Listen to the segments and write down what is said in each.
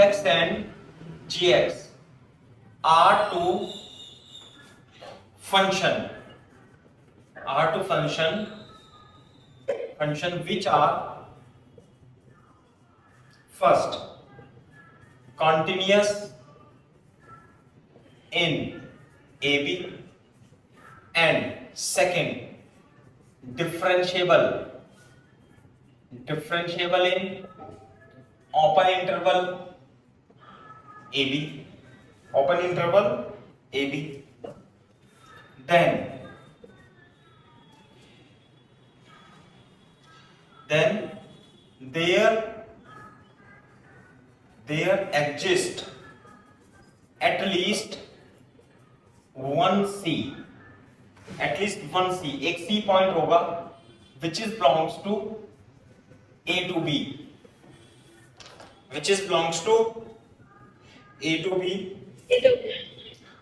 fx and gx are to function which are first continuous in AB and second differentiable in open interval AB, then there exists at least one C, एक C point होगा which is belongs to A to B,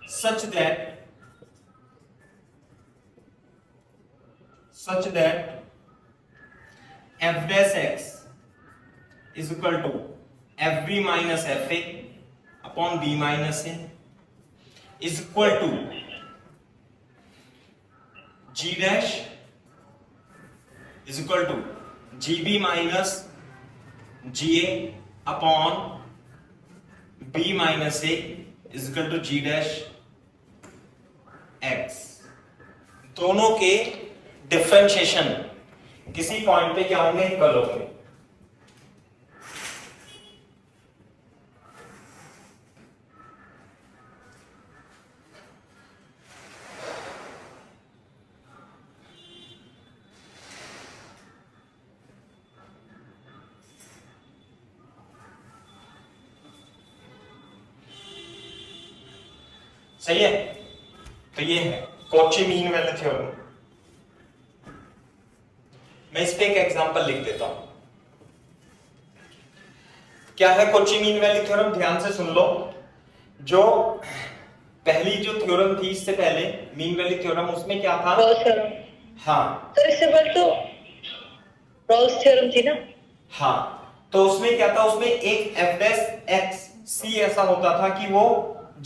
such that f dash x is equal to fb minus fa upon b minus a is equal to g dash is equal to gb minus ga upon b minus a is equal to g dash x। दोनों के differentiation किसी point पे क्या होंगे, equal होंगे। सही है, तो ये है कॉची मीन वैल्यू थ्योरम। मैं इस पे एक एग्जांपल लिख देता हूं। क्या है कॉची मीन वैल्यू थ्योरम, ध्यान से सुन लो। जो पहली जो थ्योरम थी इससे पहले मीन वैल्यू थ्योरम, उसमें क्या था, रॉल्स थ्योरम। हाँ तो इससे पहले तो रॉल्स थ्योरम थी ना। हाँ, तो उसमें क्या था, उसमें एक एफ डैश एक्स सी ऐसा होता था कि वो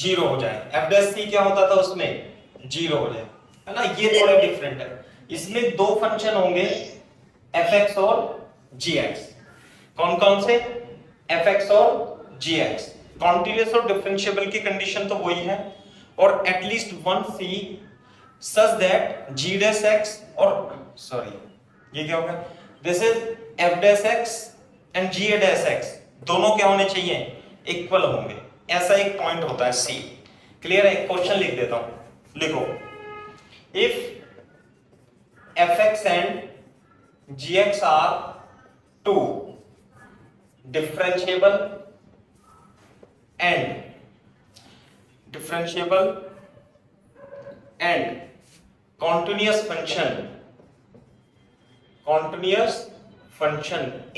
जीरो हो जाए। एफ डैश सी क्या होता था, उसमें जीरो हो जाए, है ना। ये थोड़ा डिफरेंट है। इसमें दो फंक्शन होंगे एफ एक्स और जी एक्स। कौन कौन से, एफ एक्स और जी एक्स। कॉन्टिन्यूअस और डिफरेंशिएबल की कंडीशन तो वही है, और at least one C such that G dash X और सॉरी ये क्या होगा, this is F dash X and G dash X दोनों क्या होने चाहिए, इक्वल होंगे। ऐसा एक पॉइंट होता है सी। क्लियर है। क्वेश्चन लिख देता हूं, लिखो। If F X and G X are two differentiable and continuous function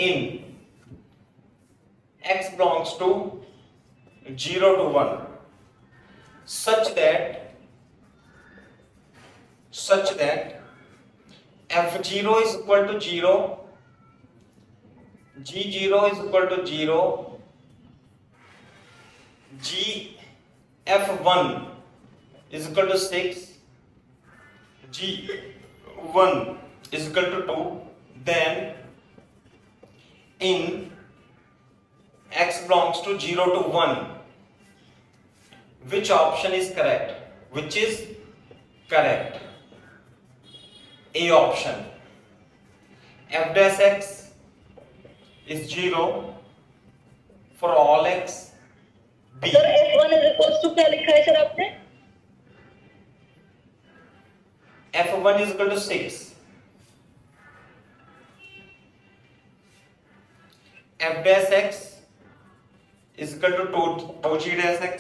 in x belongs to 0 to 1 such that f0 is equal to 0, g0 is equal to 0, f1 is equal to 6, g1 is equal to 2, then in x belongs to 0 to 1 which option is correct, which is correct, A option, f dash x is 0 for all x, b sir f1 is equals to क्या लिखा है sir आपने, f1 is equal to 6, f dash x is equal to 2g dash x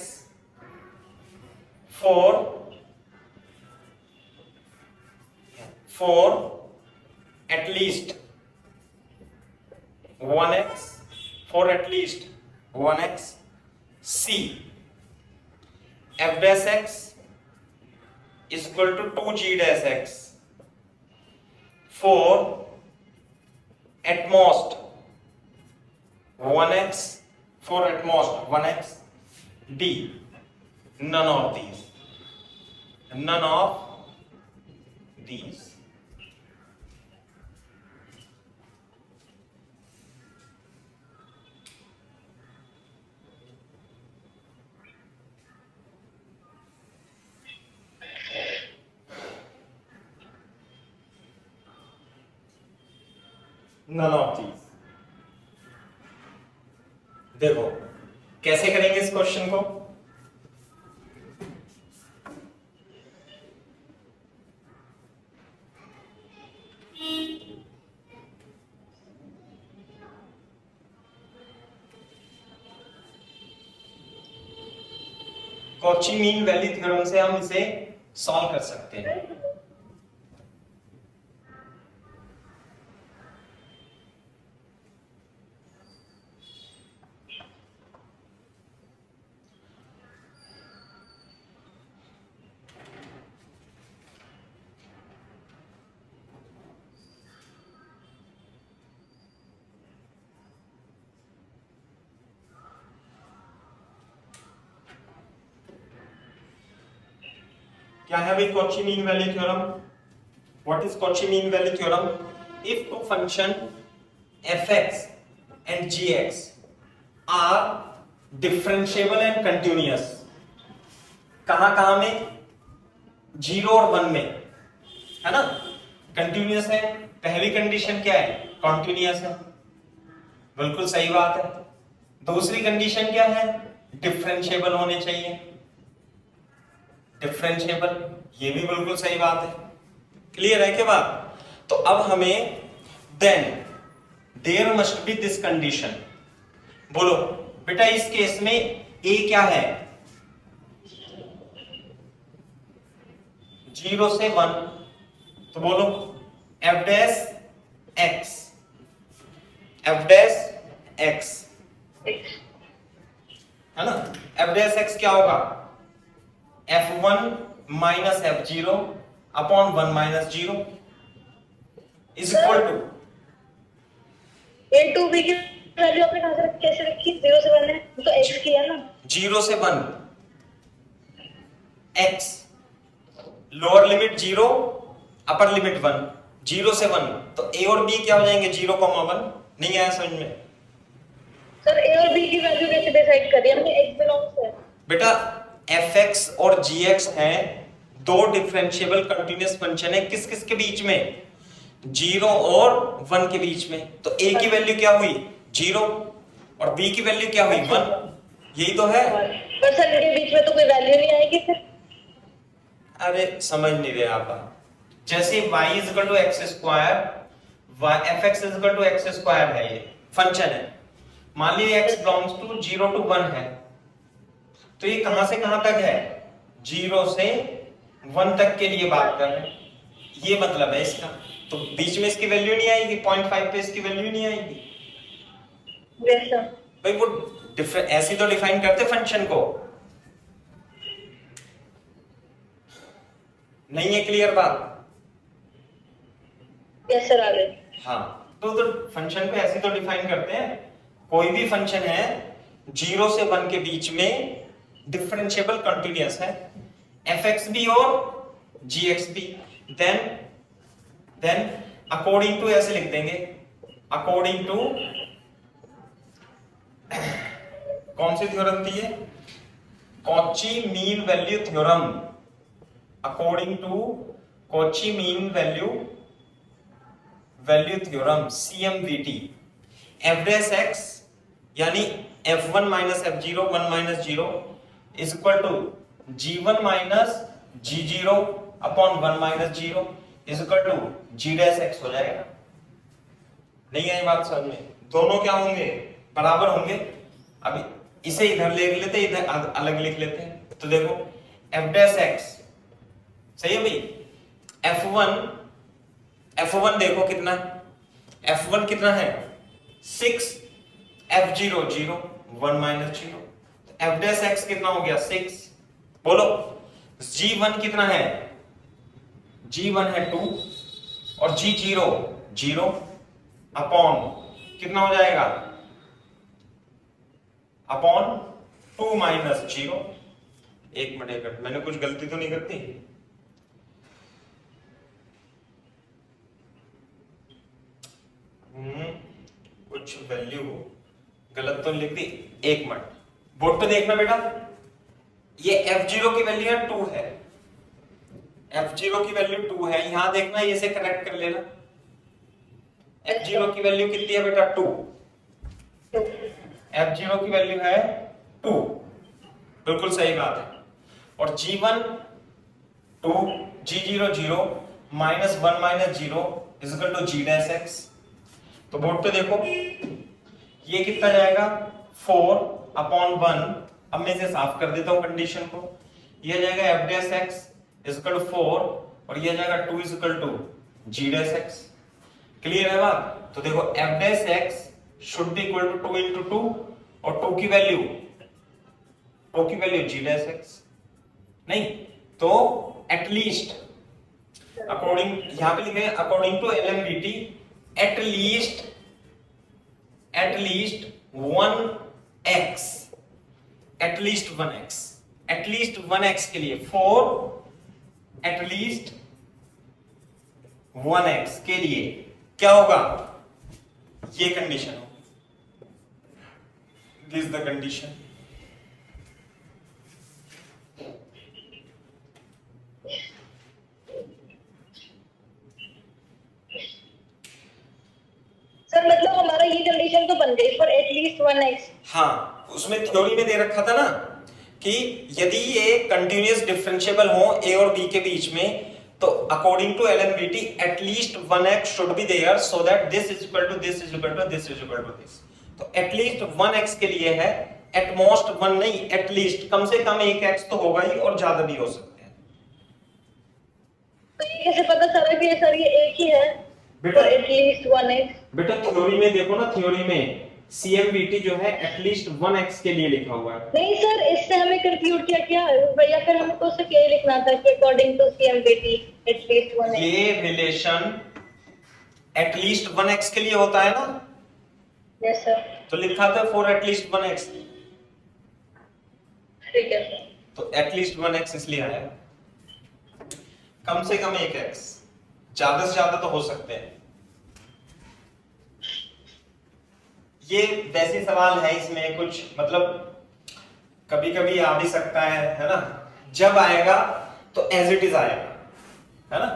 for at least 1x, for at least 1x, c f dash x is equal to 2g dash x for at most 1x, 4 at most 1x. D, none of these. None of these. None of these. देखो कैसे करेंगे इस question को। Cauchy mean value theorem से हम इसे solve कर सकते हैं। क्या है भाई Cauchy mean value theorem? What is Cauchy mean value theorem? If two function fx and gx are differentiable and continuous, कहां में? 0 और 1 में, है ना? कंटिन्यूअस है, पहली कंडीशन क्या है? कॉन्टिन्यूअस है, बिल्कुल सही बात है। दूसरी कंडीशन क्या है? डिफरेंशिएबल होने चाहिए, डिफरेंशिएबल, ये भी बिल्कुल सही बात है। क्लियर है क्या बात? तो अब हमें then there must be this condition. बोलो बेटा इस केस में ए क्या है? 0 से 1, तो बोलो f dash x, f dash x, है ना? f डैश x क्या होगा? f1 minus f0 upon 1 minus 0 is equal to A to B की वैल्यू आपने कहां से कैसे रखी? 0 से 1 है तो x की है ना। 0 से 1 x, lower limit 0 upper limit 1, 0 से 1, तो a और b क्या हो जाएंगे? 0, 1। नहीं आया समझ में? सर ए और बी की वैल्यू कैसे डिसाइड करी हमने? x बिलोंग्स है बेटा fx और gx हैं दो डिफरेंशिएबल कंटीन्यूअस फंक्शन है, किस किस के बीच में? 0 और 1 के बीच में। तो a की वैल्यू क्या हुई? 0 और b की वैल्यू क्या हुई? 1। यही तो है। पर सर इनके बीच में तो कोई वैल्यू नहीं आएगी फिर। अरे समझ नहीं रहे आप। जैसे y equal to X square, fx equal to X square है, ये फंक्शन है। मान लीजिए x बिलोंग्स टू 0 to 1 है, तो ये कहां से कहां तक है? 0 से 1 तक के लिए बात कर रहे हैं, ये मतलब है इसका। तो बीच में इसकी वैल्यू नहीं आएगी, 0.5 पे इसकी वैल्यू नहीं आएगी। Yes sir. भाई वो ऐसी तो डिफाइन करते फंक्शन को, नहीं है क्लियर बात? यस सर, आ गए। हाँ, तो फंक्शन को ऐसे तो डिफाइन करते हैं। कोई भी फंक्शन है 0 से 1 के बीच में डिफरेंशिएबल कंटीन्यूअस है, fx भी और gx भी। देन अकॉर्डिंग टू ऐसे लिख देंगे, अकॉर्डिंग टू कौन सी थ्योरम थी ये? Cauchy mean value theorem. According to Cauchy mean value theorem, CMVT, f dash x यानी f1 minus f0 1 minus 0 is equal to g1 minus g0 upon 1 minus 0 is equal to g dash x हो जाएगा। नहीं आई बात समझ में? दोनों क्या होंगे? बराबर होंगे। अभी इसे इधर ले लेते, इधर अलग लिख लेते हैं। तो देखो f डैश x सही है भाई। f1 देखो कितना, f1 कितना है? 6, f0 0 1 minus 0, f dash x कितना हो गया? 6। बोलो g1 कितना है? g1 है 2 और g0 0 अपॉन कितना हो जाएगा? Upon 2 minus 0। एक मिनट, मैंने कुछ गलती तो नहीं करती? कुछ वैल्यू गलत तो लिख दी। एक मिनट, बोर्ड पे देखना बेटा, ये f0 की वैल्यू है 2 है, f0 की वैल्यू 2 है। यहां देखना, ये से करेक्ट कर लेना। f0 की वैल्यू कितनी है बेटा? 2। f0 की वैल्यू है 2, बिल्कुल सही बात है। और g1 2, g0 0, minus 1 minus 0 is equal to g dash x। तो बोर्ड पे देखो, ये कितना जाएगा? 4 अपॉन 1। अब मैं इसे साफ कर देता हूं कंडीशन को। ये जाएगा f dash x is equal to 4 और ये जाएगा 2 is equal to g dash x। Clear है बात? तो देखो f dash x should be equal to 2 into 2 और 2 की वैल्यू g डैश x। नहीं तो एटलीस्ट अकॉर्डिंग, यहां पे लिखे according to LMDT at least 1x, at least 1x के लिए 4, एटलीस्ट 1x के लिए क्या होगा? ये कंडीशन होगी। This the condition. सर मतलब हमारा ये कंडीशन तो बन गई फॉर एटलीस्ट 1x। हाँ, उसमें थ्योरी में दे रखा था ना कि यदि ये कंटिन्यूअस डिफरेंशिएबल हो a और b के बीच में, तो according to LMDT at least 1x should be there so that this is equal to this is equal to this is equal to this. तो एटलीस्ट 1x के लिए है, एटमोस्ट 1 नहीं, एटलीस्ट कम से कम 1x तो होगा ही और ज्यादा भी हो सकते हैं। तो ये कैसे पता चला कि सर ये एक ही है? बेटा एटलीस्ट 1x। बेटा थ्योरी में देखो ना, थ्योरी में CMVT जो है एटलीस्ट 1x के लिए लिखा हुआ है। नहीं सर, इससे हमें कंफ्यूज क्या या फिर हमें तो उससे क्या लिखना था कि according to CMVT at least 1x। ये रिलेशन एटलीस्ट 1x के लिए होता है ना? Yes sir. तो लिखा था फॉर एटलीस्ट 1x। ठीक है सर। तो एटलीस्ट 1x इसलिए आया, कम से कम 1x, ज्यादा से ज्यादा तो हो सकते हैं। ये वैसे सवाल है, इसमें कुछ मतलब कभी कभी आ भी सकता है ना? जब आएगा तो एज इट इज आएगा, है ना?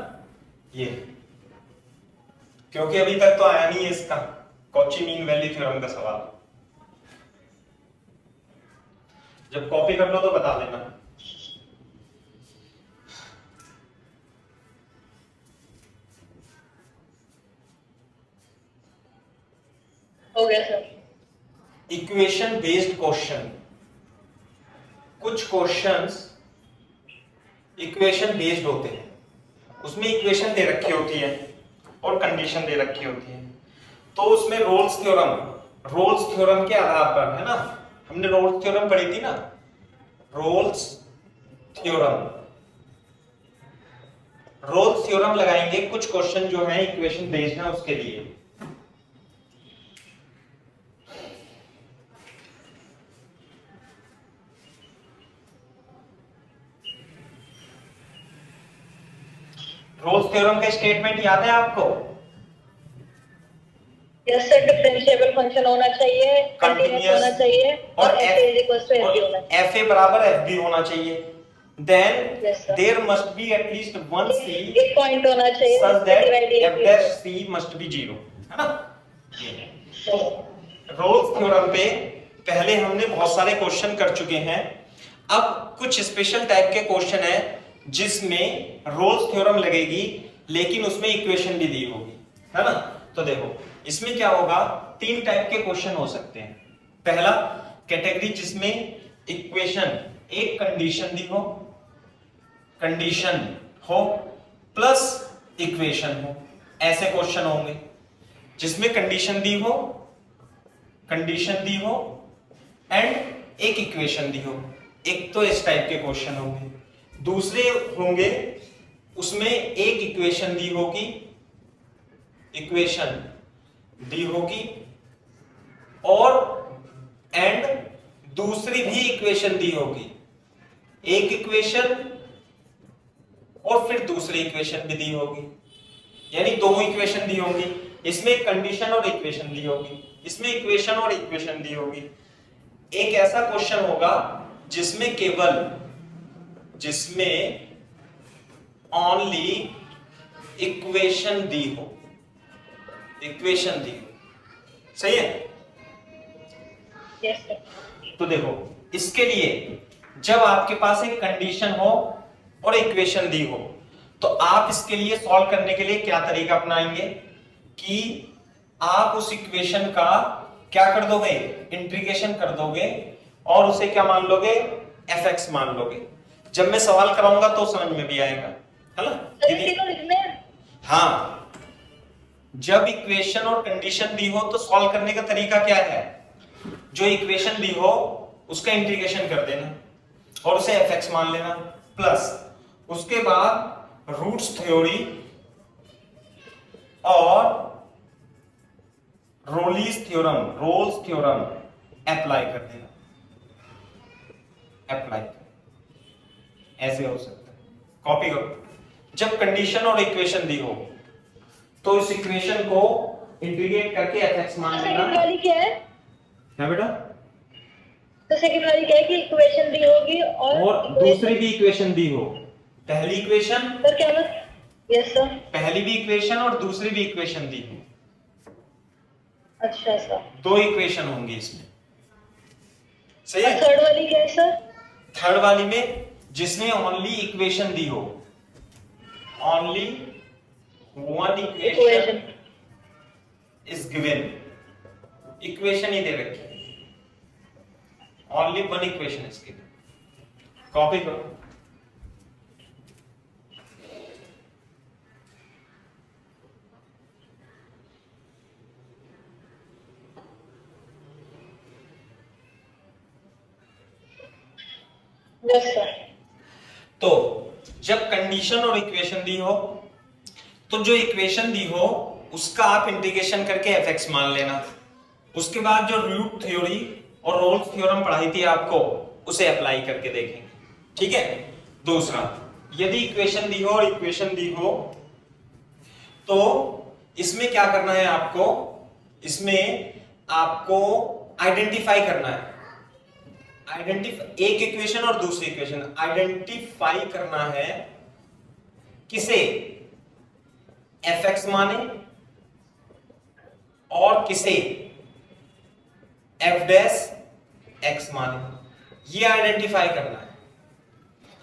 ये क्योंकि अभी तक तो आया नहीं है इसका कॉची मीन वैल्यू थ्योरम का सवाल। जब कॉपी कर लो तो बता देना। हो गया सर। इक्वेशन बेस्ड क्वेश्चन, कुछ क्वेश्चंस इक्वेशन बेस्ड होते हैं, उसमें इक्वेशन दे रखी होती है और कंडीशन दे रखी होती है। तो उसमें रोल्स थ्योरम के आधार पर, है ना? हमने रोल्स थ्योरम पढ़ी थी ना, रोल्स थ्योरम लगाएंगे कुछ क्वेश्चन जो है इक्वेशन बेस्ड है उसके लिए। रोल्स थ्योरम का स्टेटमेंट याद है आपको? यस सर, डिफरेंशिएबल फंक्शन होना चाहिए, कंटीन्यूअस होना चाहिए और fa बराबर fb होना चाहिए। Then Yes, sir. there must be at least one c एक पॉइंट होना चाहिए such that f divide dash c must be 0, है ना? रोल्स थ्योरम पे पहले हमने बहुत सारे क्वेश्चन कर चुके हैं। अब कुछ स्पेशल टाइप के क्वेश्चन है जिसमें रोल्स थ्योरम लगेगी लेकिन उसमें इक्वेशन भी दी होगी, है ना? तो देखो इसमें क्या होगा, 3 टाइप के क्वेश्चन हो सकते हैं। पहला कैटेगरी जिसमें इक्वेशन एक कंडीशन हो प्लस इक्वेशन हो, ऐसे क्वेश्चन होंगे जिसमें कंडीशन दी हो एंड एक इक्वेशन दी हो। एक तो इस टाइप के क्वेश्चन होंगे। दूसरे होंगे उसमें एक इक्वेशन दी होगी और एंड दूसरी भी इक्वेशन दी होगी, एक इक्वेशन और फिर दूसरी इक्वेशन भी दी होगी, यानी दो इक्वेशन दी होगी, इसमें कंडीशन और इक्वेशन दी होगी, इसमें इक्वेशन और इक्वेशन दी होगी। एक ऐसा क्वेश्चन होगा जिसमें ओनली इक्वेशन दी हो, सही है। Yes sir. तो देखो इसके लिए जब आपके पास एक कंडीशन हो और इक्वेशन दी हो, तो आप इसके लिए सॉल्व करने के लिए क्या तरीका अपनाएंगे कि आप उस इक्वेशन का क्या कर दोगे, इंटीग्रेशन कर दोगे और उसे क्या मान लोगे, fx मान लोगे। जब मैं सवाल कराऊंगा तो समझ में भी आएगा, है ना। तीनों लिखने हैं? हाँ, जब इक्वेशन और कंडीशन दी हो तो सॉल्व करने का तरीका क्या है, जो इक्वेशन दी हो उसका इंटीग्रेशन कर देना और उसे fx मान लेना, प्लस उसके बाद रूट्स थ्योरी और रोल्स थ्योरम अप्लाई कर देना, ऐसे हो सकता है। कॉपी करो। जब कंडीशन और इक्वेशन दी हो तो इस इक्वेशन को इंटीग्रेट करके fx मान लेना। सेकंड वाली क्या है? क्या बेटा? तो सेकंड वाली क्या है कि इक्वेशन दी होगी और दूसरी भी इक्वेशन दी हो। पहली इक्वेशन, सर क्या मतलब? Yes sir. पहली भी इक्वेशन और दूसरी भी इक्वेशन दी हो, अच्छा सर। दो इक्वेशन होंगी इसमें, सही है। थर्ड वाली क्या है सर? थर्ड वाली में जिसमें ओनली इक्वेशन दी हो, only one equation is given, equation ही दे रखी है, only one equation is given. Copy करो। Yes sir. तो जब कंडीशन और इक्वेशन दी हो तो जो इक्वेशन दी हो उसका आप इंटीग्रेशन करके fx मान लेना, उसके बाद जो रूट थ्योरी और रोल्स थ्योरम पढ़ाई थी आपको उसे अप्लाई करके देखेंगे, ठीक है। दूसरा, यदि इक्वेशन दी हो और इक्वेशन दी हो तो इसमें क्या करना है आपको, इसमें आपको आइडेंटिफाई करना है, एक इक्वेशन और दूसरी इक्वेशन आइडेंटिफाई करना है, किसे fx माने और किसे f डैश x माने, ये आइडेंटिफाई करना है।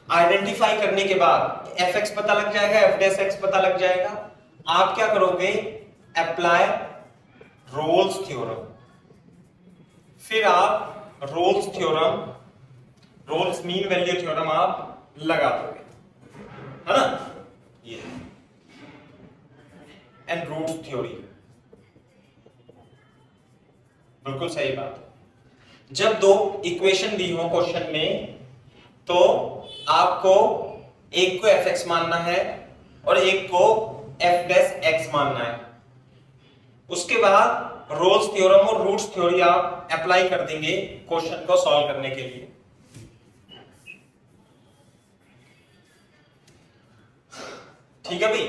आइडेंटिफाई करने के बाद fx पता लग जाएगा, f डैश x पता लग जाएगा। आप क्या करोगे, अप्लाई रोल्स थ्योरम, फिर आप रोल्स मीन वैल्यू थ्योरम आप लगा दोगे, है ना, ये एंड रूट्स थ्योरी, बिल्कुल सही बात है। जब दो इक्वेशन दी हो क्वेश्चन में तो आपको एक को fx मानना है और एक को f डैश x मानना है, उसके बाद रोल्स थ्योरम और रूट्स थ्योरी आप अप्लाई कर देंगे क्वेश्चन को सॉल्व करने के लिए। ठीक है भाई।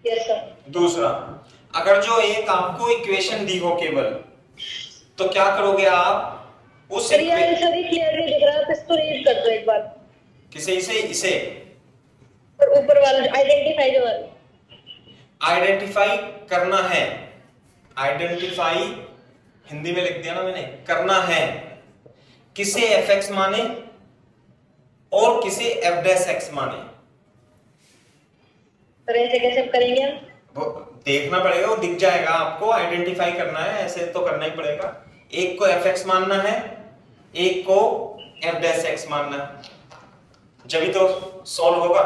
Yes sir. दूसरा, अगर जो एक आपको इक्वेशन दी हो केवल, तो क्या करोगे आप उस सर ये क्लियर नहीं दिख रहा, आप इसको रीड कर दो एक बार। किसे, इसे और ऊपर वाला आइडेंटिफाई जो वाला आइडेंटिफाई करना है, आइडेंटिफाई हिंदी में लिख दिया ना मैंने, करना है किसे fx माने और किसे f डैश x माने। सर ऐसे कैसे करेंगे हम? वो देखना पड़ेगा, वो दिख जाएगा आपको, आइडेंटिफाई करना है, ऐसे तो करना ही पड़ेगा। एक को fx मानना है, एक को f डैश x मानना है, जब ही तो सॉल्व होगा।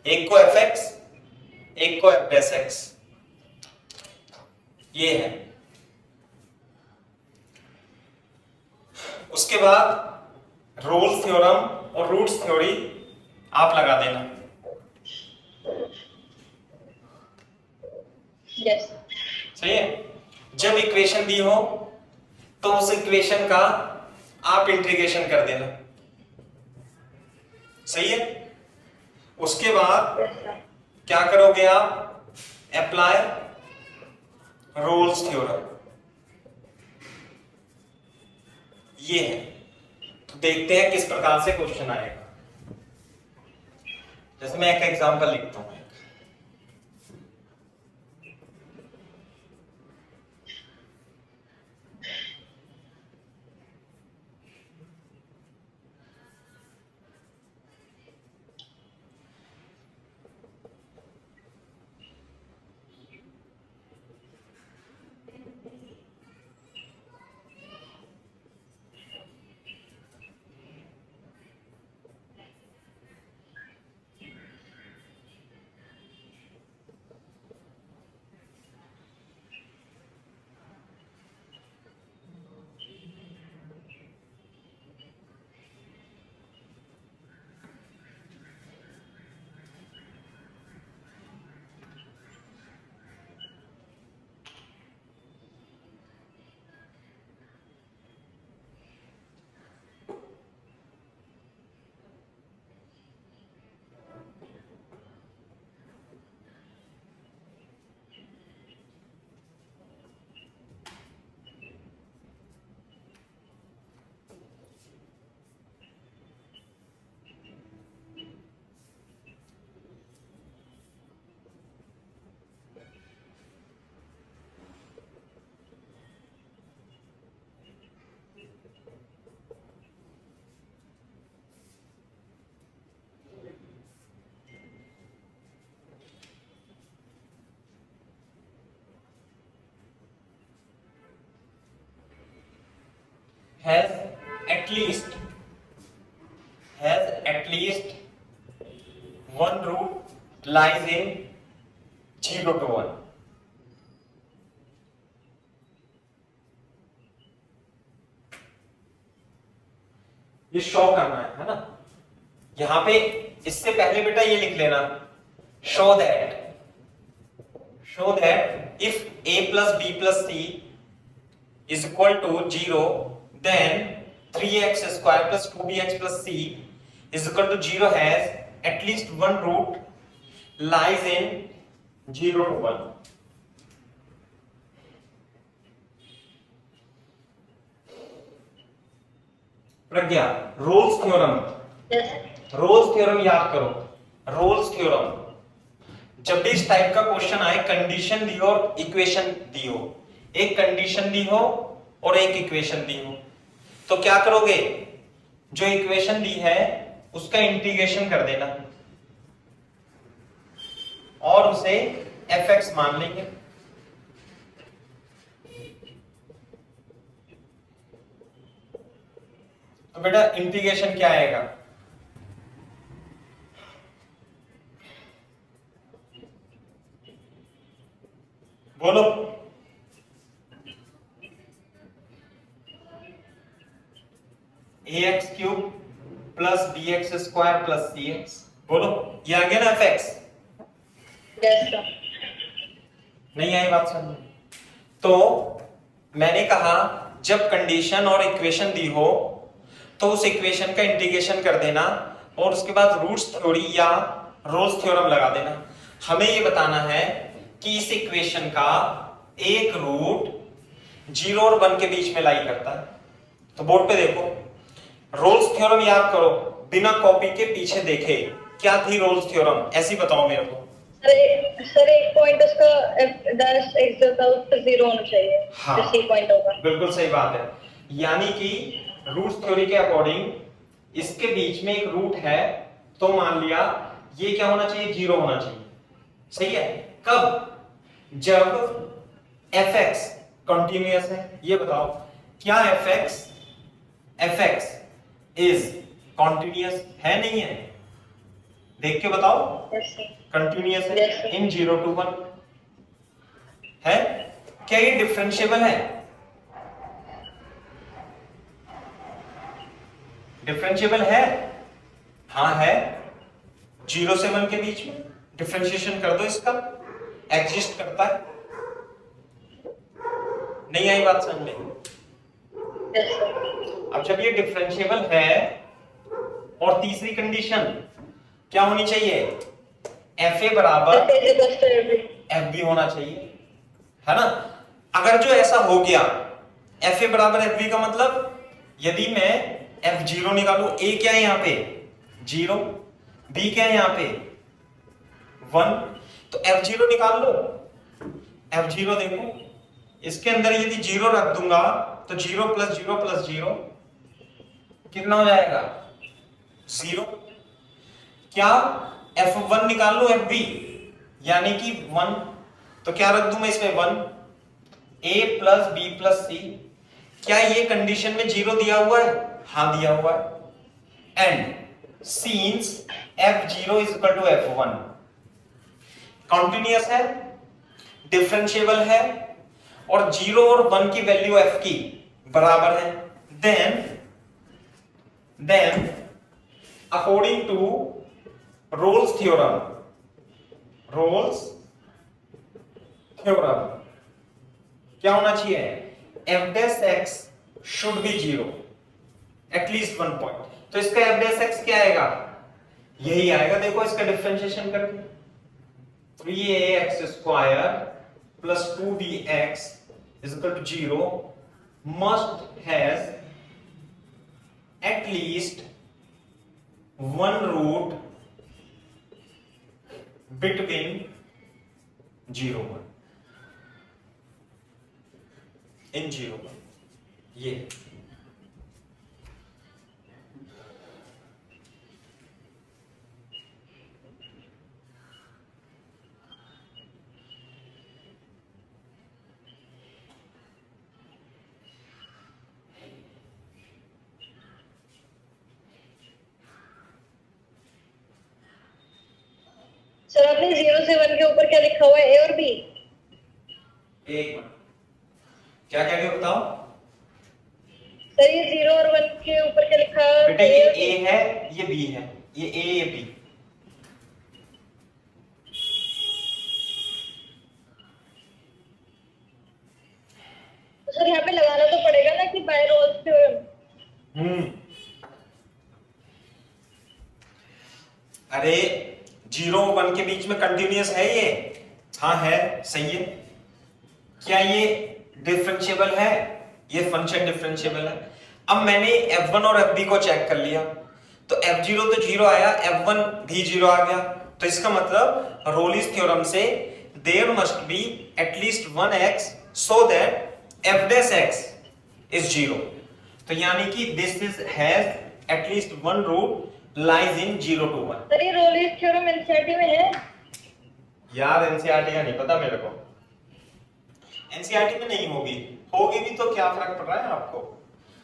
एक को fx, एक को f डैश x, ये है। उसके बाद रोल्स थ्योरम और रूट्स थ्योरी आप लगा देना। यस। सही है। जब इक्वेशन दी हो तो उस इक्वेशन का आप इंटीग्रेशन कर देना, सही है। उसके बाद यस सर। क्या करोगे आप, अप्लाई रोल्स थ्योरम, ये है। तो देखते हैं किस प्रकार से क्वेश्चन आएगा। जैसे मैं एक एग्जांपल लिखता हूं, has at least one root lies in 0 to 1। ये शो करना है ना। यहां पे इससे पहले बेटा ये लिख लेना, show that if a plus b plus c is equal to 0, then 3x square plus 2bx plus c is equal to 0 has at least one root lies in 0 to 1। Pragya, Rolle's theorem, Rolle's theorem याद करो। Rolle's theorem, जब भी इस type का question आए, condition दी हो और equation दी हो, एक कंडीशन दी हो और एक इक्वेशन दी हो, तो क्या करोगे, जो इक्वेशन दी है उसका इंटीग्रेशन कर देना और उसे fx मान लेंगे। तो बेटा इंटीग्रेशन क्या आएगा, बोलो। ax cube plus bx square plus cx, बोलो। ये आ गया ना fx। Yes sir. नहीं आई बात समझ? तो मैंने कहा जब कंडीशन और इक्वेशन दी हो तो उस इक्वेशन का इंटीग्रेशन कर देना और उसके बाद रूट्स थ्योरी या रोल्स थ्योरम लगा देना। हमें ये बताना है कि इस इक्वेशन का एक रूट 0 और 1 के बीच में लाई करता है। तो बोर्ड पे देखो, रोल्स थ्योरम याद करो, बिना कॉपी के पीछे देखे क्या थी रोल्स थ्योरम, ऐसी बताओ मेरे को। सर एक पॉइंट उसका डैश x जो था उसका 0 होना चाहिए। हाँ, सी पॉइंट होगा। बिल्कुल सही बात है। यानी कि रूट्स थ्योरी के अकॉर्डिंग इसके बीच में एक रूट है, तो मान लिया ये क्या होना चाहिए, 0 होना चाहिए। सही है। कब, जब fx कंटिन्यूअस है। ये बताओ क्या fx इज कंटिन्यूअस है, नहीं है, देख के बताओ। कंटिन्यूअस है इन 0 to 1 है। क्या ये डिफरेंशिएबल है, डिफरेंशिएबल है, हाँ है। 0 से 1 के बीच में डिफरेंशिएशन कर दो, इसका एग्जिस्ट करता है। नहीं आई बात समझ में? Yes sir. अब जब ये डिफरेंशिएबल है और तीसरी कंडीशन क्या होनी चाहिए, एफ ए बराबर एफ बी होना चाहिए, है ना। अगर जो ऐसा हो गया एफ ए बराबर एफ बी का मतलब यदि मैं एफ जीरो निकालू, ए क्या है यहाँ पे 0, बी क्या है यहाँ पे 1, तो एफ जीरो निकाल लो। एफ जीरो देखो इसके अंदर यदि 0 रख दूंगा तो 0 प्लस 0 प्लस 0 कितना हो जाएगा 0। क्या F1 निकाल लो FB यानी कि 1, तो क्या रख दूं मैं इसमें 1, A plus B plus C, क्या ये कंडीशन में 0 दिया हुआ है? हाँ दिया हुआ है। And since F0 is equal to F1 continuous है, डिफरेंशिएबल है और 0 और 1 की वैल्यू F की बराबर है, then according to Rolle's theorem क्या होना चाहिए, f dash x should be 0 at least 1 point। तो इसका f dash x क्या आएगा, यही आएगा। देखो इसका डिफरेंशिएशन करके 3ax square plus 2bx is equal to 0 must has at least one root between 0 1 in 0 1, ये सर आपने 0 से 1 के ऊपर क्या लिखा हुआ है, ए और बी? एक मिनट, क्या कह रहे हो बताओ सर ये 0 और 1 के ऊपर क्या लिखा है? बेटा, ये ए है ये बी है, ये ए ये बी। सर यहाँ पे लगाना तो पड़ेगा ना कि बाय रोल्स थ्योरम। अरे 0 1 के बीच में कंटिन्यूअस है ये, हाँ है, सही है। क्या ये डिफरेंशिएबल है, ये फंक्शन डिफरेंशिएबल है। अब मैंने f1 और fb को चेक कर लिया तो f0 तो 0 आया, f1 भी 0 आ गया, तो इसका मतलब रोलिस थ्योरम से there must be at least 1x so that f dash x is 0। तो यानी कि this is has at least one root lies in 0 to 1। Sir ये रोलिस थ्योरम एनसीईआरटी में है? यार एनसीईआरटी का नहीं पता मेरे को, एनसीईआरटी में नहीं होगी, होगी भी तो क्या फर्क पड़ रहा है आपको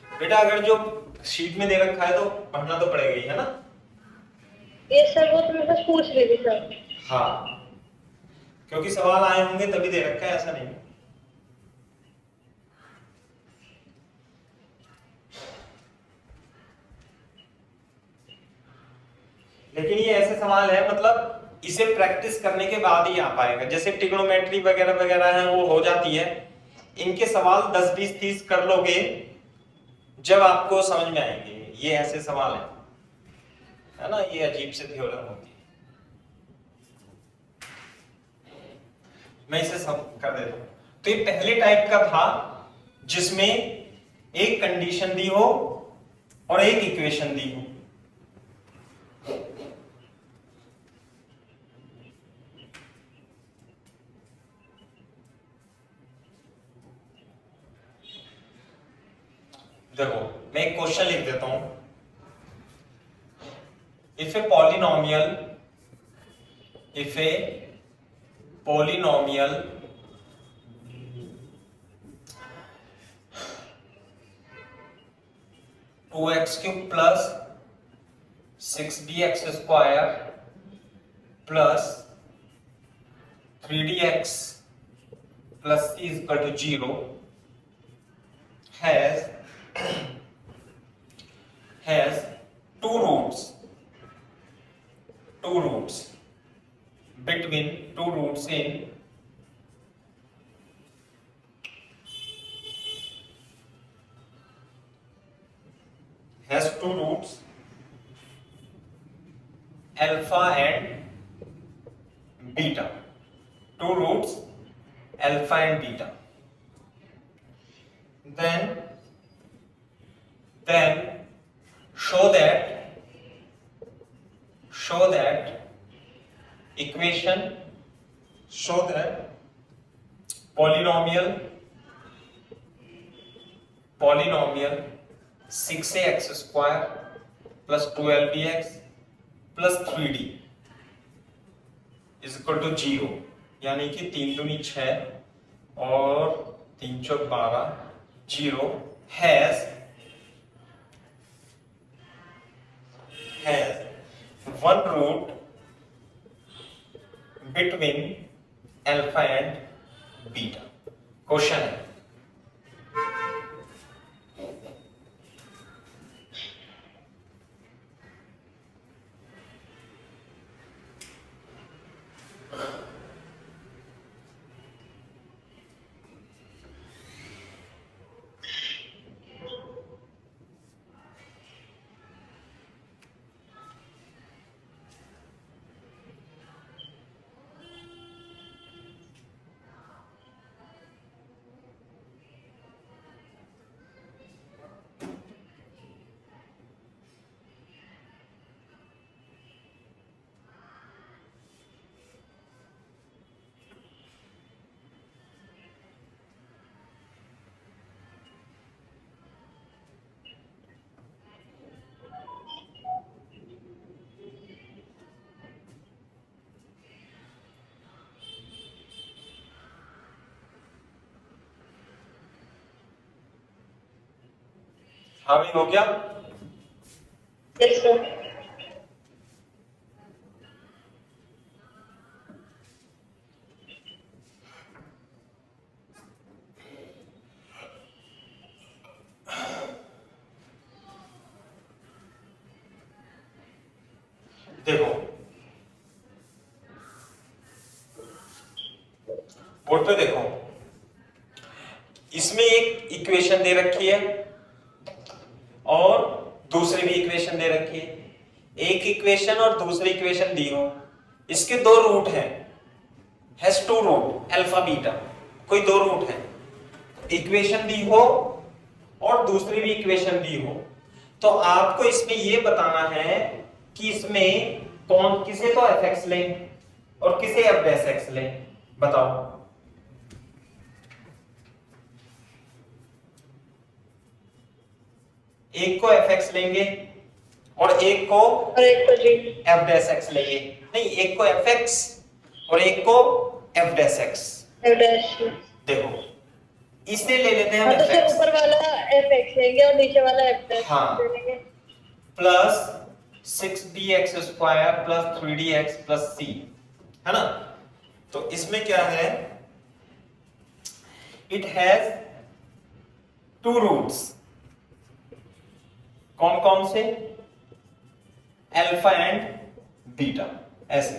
बेटा, अगर जो शीट में दे रखा है तो पढ़ना तो पड़ेगा ही, है ना। ये सर वो तो मैं बस पूछ रही थी सर। हाँ क्योंकि सवाल आए होंगे तभी दे रखा है, ऐसा नहीं। लेकिन ये ऐसे सवाल है मतलब इसे प्रैक्टिस करने के बाद ही आ पाएगा, जैसे ट्रिग्नोमेट्री वगैरह वगैरह है वो हो जाती है, इनके सवाल 10 20 30 कर लोगे जब आपको समझ में आएंगे। ये ऐसे सवाल है ना, ये अजीब से थ्योरम होती है। मैं इसे सब कर देता हूं। तो ये पहले टाइप का था जिसमें एक कंडीशन दी हो और एक इक्वेशन दी हो। देखो मैं एक क्वेश्चन लिख देता हूं, if a polynomial 2x cube plus 6bx square plus 3dx plus c is equal to 0 has two roots between two roots in alpha and beta, two roots alpha and beta, then show that equation, show that polynomial 6ax square plus 12bx plus 3d is equal to 0, यानी कि 3 दूनी 6 और 3 चौक 12 0 has one root between alpha and beta. Question है, हाँ भी हो गया। Yes, sir. देखो बोर्ड पे देखो, इसमें एक इक्वेशन दे रखी है और दूसरी भी इक्वेशन दे रखी है। एक इक्वेशन और दूसरी इक्वेशन दी हो, इसके दो रूट हैं, has two root alpha beta, कोई दो रूट है, इक्वेशन दी हो और दूसरी भी इक्वेशन दी हो, तो आपको इसमें ये बताना है कि इसमें कौन किसे तो एफ एक्स लें और किसे एफ डैश एक्स लें, बताओ। एक को एफ एक्स लेंगे और एक को जी एफ डैश एक्स लेंगे, नहीं एक को एफ एक्स और एक को एफ डैश एक्स। देखो इसे ले लेते हैं हम तो एफ एक्स, ऊपर वाला एफ एक्स लेंगे और नीचे वाला एफ डैश हाँ, लेंगे, plus 6bx square plus 3dx plus c, है ना। तो इसमें क्या है, इट हैज टू रूट्स, कौन कौन से, अल्फा एंड बीटा, ऐसे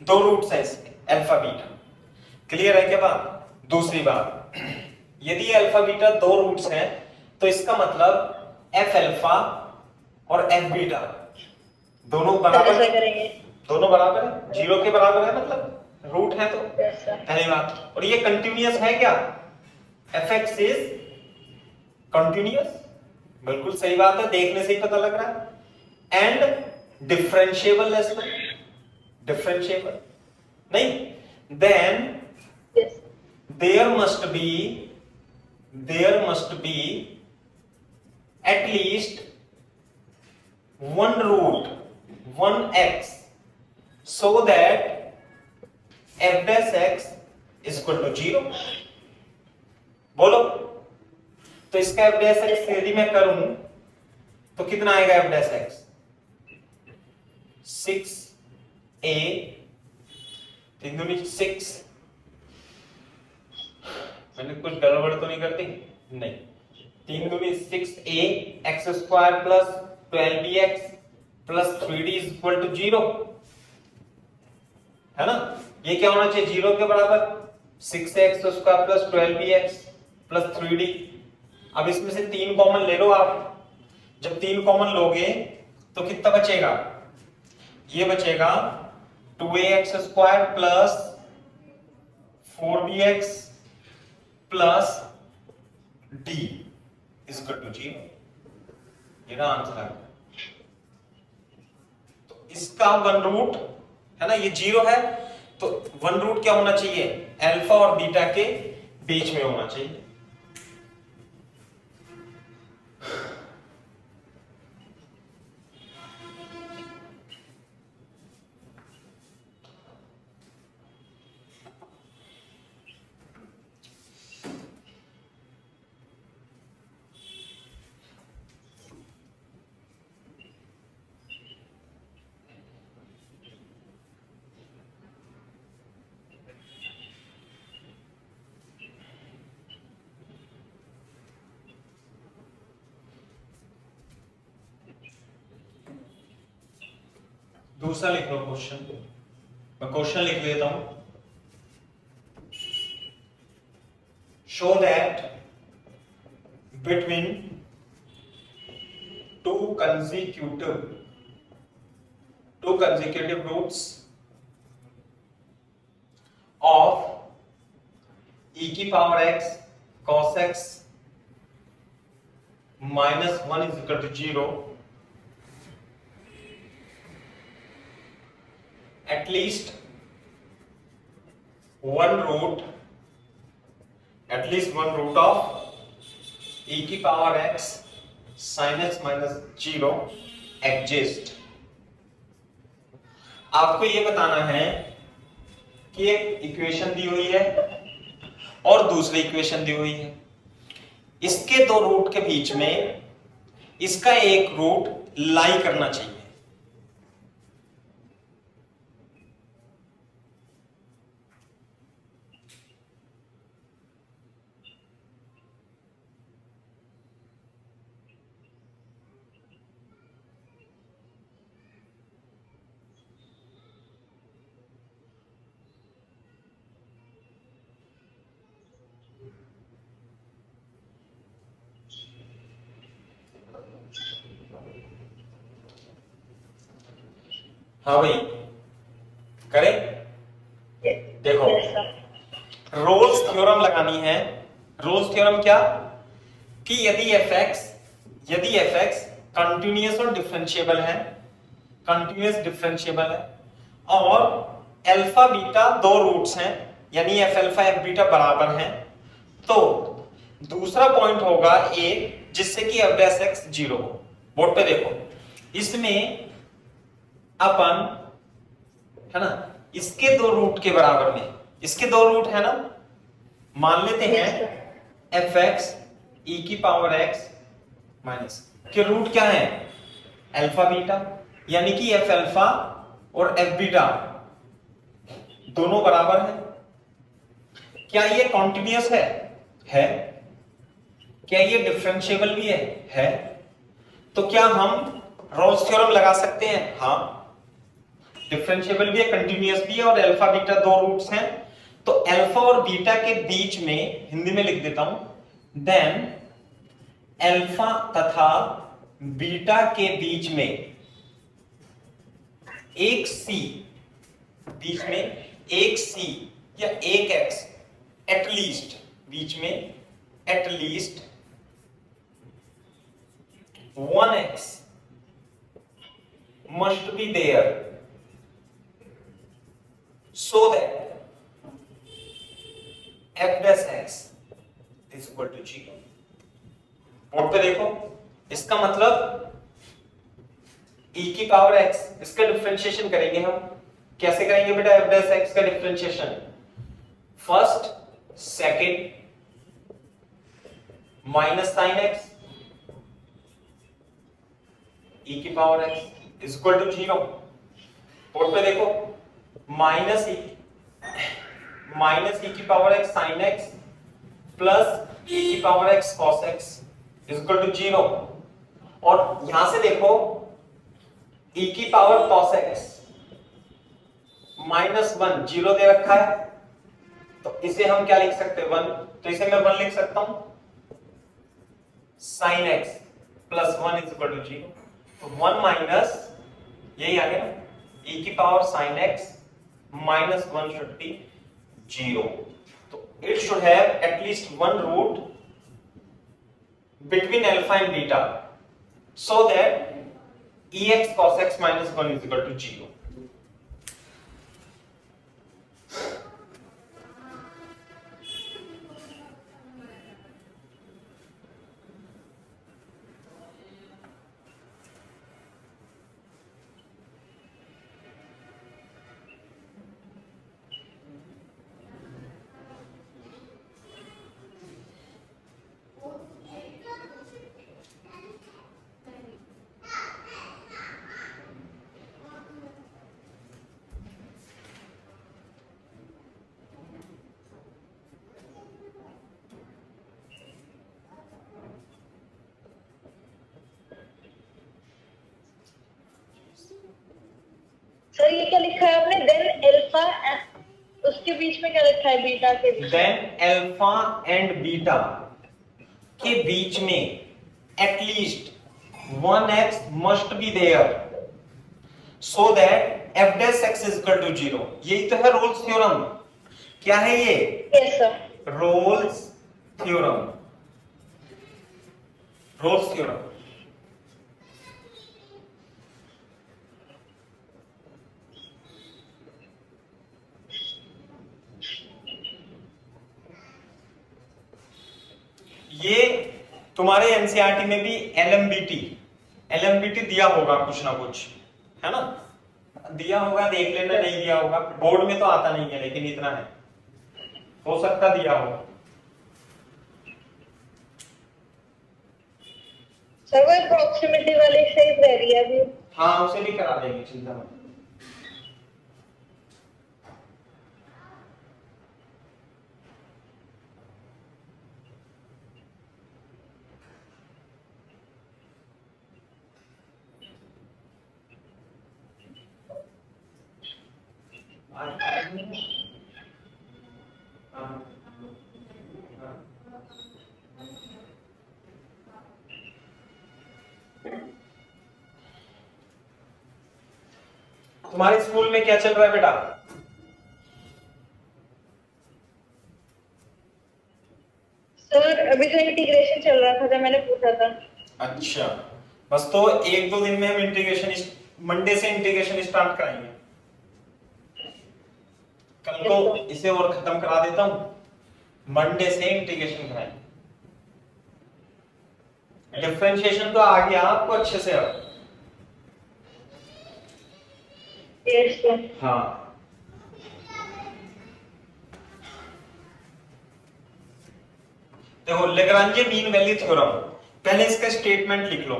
दो रूट्स है इसके, अल्फा बीटा। क्लियर है क्या बात। दूसरी बात, यदि अल्फा बीटा दो रूट्स हैं तो इसका मतलब एफ अल्फा और एफ बीटा दोनों बराबर करेंगे, दोनों बराबर है, जीरो के बराबर है, मतलब रूट है तो पहली बात। और ये कंटिन्यूअस है क्या, एफ एक्स इज कंटिन्यूअस, बिल्कुल सही बात है, देखने से ही पता लग रहा है। And differentiable as well, differentiable नहीं, then there must be at least one root 1x so that f dash x is equal to 0। बोलो तो इसका f dash x यदि मैं करूं तो कितना आएगा f dash x, 6a 3 दूनी 6, मैंने कुछ गड़बड़ तो नहीं करती, नहीं, 3 दूनी 6a x square plus 12bx plus 3d is equal to 0, है ना। ये क्या होना चाहिए, 0 के बराबर, 6x square plus 12bx plus 3d। अब इसमें से 3 कॉमन ले लो आप, जब 3 कॉमन लोगे तो कितना बचेगा, ये बचेगा 2ax² plus 4bx plus d is equal to 0। ये ना आंसर है। तो इसका वन रूट है ना, ये 0 है, तो वन रूट क्या होना चाहिए, अल्फा और बीटा के बीच में होना चाहिए। दूसरा लिख लो क्वेश्चन, मैं क्वेश्चन लिख लेता हूं। Show that between two consecutive roots of e की power x cos x minus 1 is equal to 0, at least one root of e की power x sin x minus 0 exist। आपको ये बताना है कि एक इक्वेशन दी हुई है और दूसरी इक्वेशन दी हुई है, इसके दो रूट के बीच में इसका एक रूट लाई करना चाहिए। हाँ भाई करें, देखो रोल्स थ्योरम लगानी है। रोल्स थ्योरम क्या, कि यदि fx कंटिन्यूअस और डिफरेंशिएबल है, कंटिन्यूअस डिफरेंशिएबल है और अल्फा बीटा दो रूट्स हैं, यानी एफ अल्फा एफ बीटा बराबर हैं, तो दूसरा पॉइंट होगा ए जिससे कि एफ डैश एक्स 0 हो। बोर्ड पे देखो, इसमें अपन है ना इसके दो रूट के बराबर में, इसके दो रूट है ना, मान लेते हैं एफ एक्स ई की पावर एक्स माइनस के रूट क्या है, अल्फा बीटा, यानी कि एफ अल्फा और एफ बीटा दोनों बराबर है। क्या ये कॉन्टिन्यूअस है? क्या ये डिफरेंशिएबल भी है? तो क्या हम रोल्स थ्योरम लगा सकते हैं? हाँ, डिफरेंशिएबल भी है, कंटिन्यूअस भी है और अल्फा बीटा दो रूट्स हैं, तो अल्फा और बीटा के बीच में, हिंदी में लिख देता हूं, देन अल्फा तथा बीटा के बीच में एक सी, बीच में एक सी या एक एक्स, एटलीस्ट बीच में at least 1x must be there so that f dash x is equal to 0। Board पे देखो, इसका मतलब e की पावर x, इसका डिफरेंशिएशन करेंगे हम। कैसे करेंगे बेटा f dash x का differentiation? First second minus sine x e की power x is equal to 0। Board पे देखो, माइनस e की power x sine x plus e की power x cos x is equal to 0। और यहां से देखो e की पावर cos x माइनस 1 0 दे रखा है, तो इसे हम क्या लिख सकते हैं? 1, तो इसे मैं 1 लिख सकता हूं, sine x plus 1 is equal to 0। तो 1 माइनस, यही आ गया ना, power sine x minus 1 should be 0. तो it should have at least one root between alpha and beta so that ex cos x minus 1 is equal to 0. Sir ये क्या लिखा है आपने? देन अल्फा, उसके बीच में क्या लिखा है? बीटा के बीच? देन अल्फा एंड बीटा के बीच में at least 1x must be there so that f dash x is equal to 0. यही तो है रोल्स थ्योरम. क्या है ये? Yes sir. Rolle's theorem. Rolle's theorem. ये तुम्हारे एनसीईआरटी में भी एलएमबीटी दिया होगा कुछ ना कुछ, है ना? दिया होगा, देख लेना. नहीं दिया होगा, बोर्ड में तो आता नहीं है, लेकिन इतना है, हो सकता दिया हो. सर वो अप्रोक्सीमेटली वाली सही रह रही है अभी. हाँ, उसे भी करा देंगे, चिंता मत. तुम्हारे स्कूल में क्या चल रहा है बेटा? सर अभी तो इंटीग्रेशन चल रहा था जब मैंने पूछा था. अच्छा, बस तो 1-2 दिन में हम मंडे से इंटीग्रेशन स्टार्ट कराएंगे. कल को इसे और खत्म करा देता हूं, मंडे से इंटीग्रेशन कराएंगे. डिफरेंशिएशन तो आ गया आपको अच्छे से अब. Yes sir. हाँ, देखो लेग्रांजे मीन वैल्यू थ्योरम, पहले इसका स्टेटमेंट लिख लो.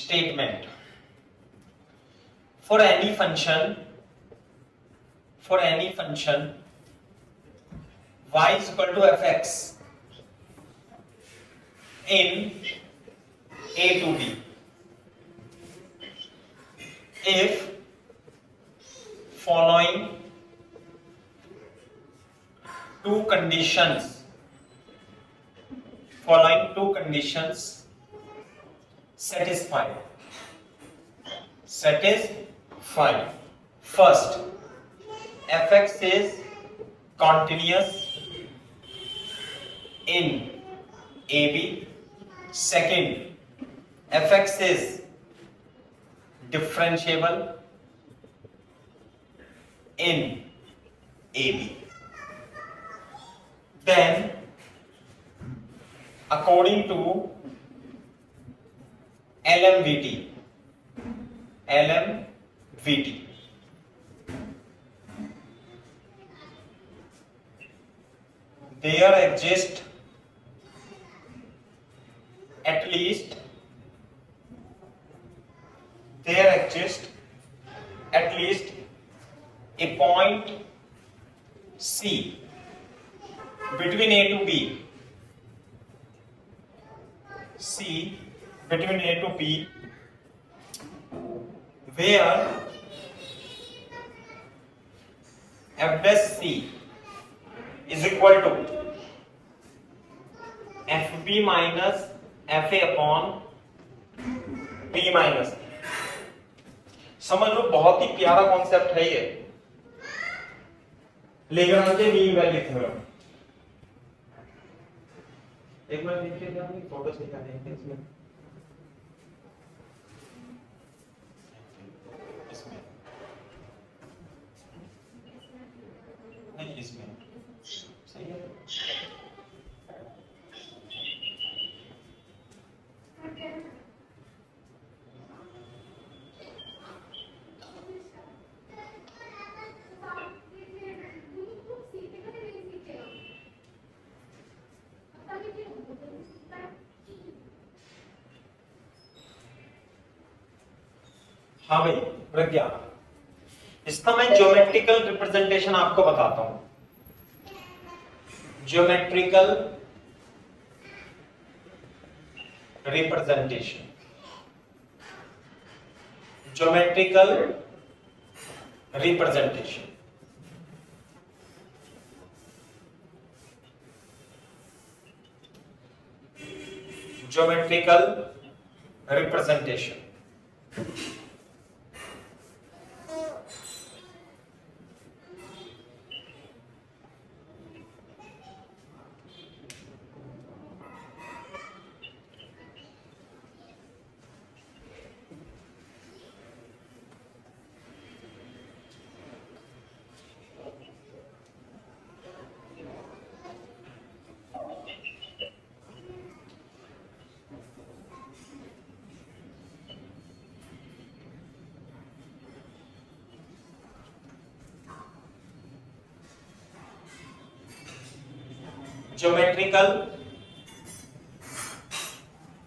Statement for any function y is equal to fx in a to b if following two conditions satisfied. First, fx is continuous in AB. Second, fx is differentiable in AB. Then, according to LMVT, there exists at least a point C between A to B. Where f dash C is equal to fb minus fa upon b minus समझ लो, बहुत ही प्यारा concept है ये, Lagrange mean value theorem. एक बार देखिए, क्या अपनी photo से क्या देखते हैं इसमें, इसमें नहीं, इसमें सही है। हाँ भाई प्रज्ञा, इसका मैं ज्योमेट्रिकल रिप्रेजेंटेशन आपको बताता हूं। Geometrical representation, geometrical representation, geometrical representation. Geometrical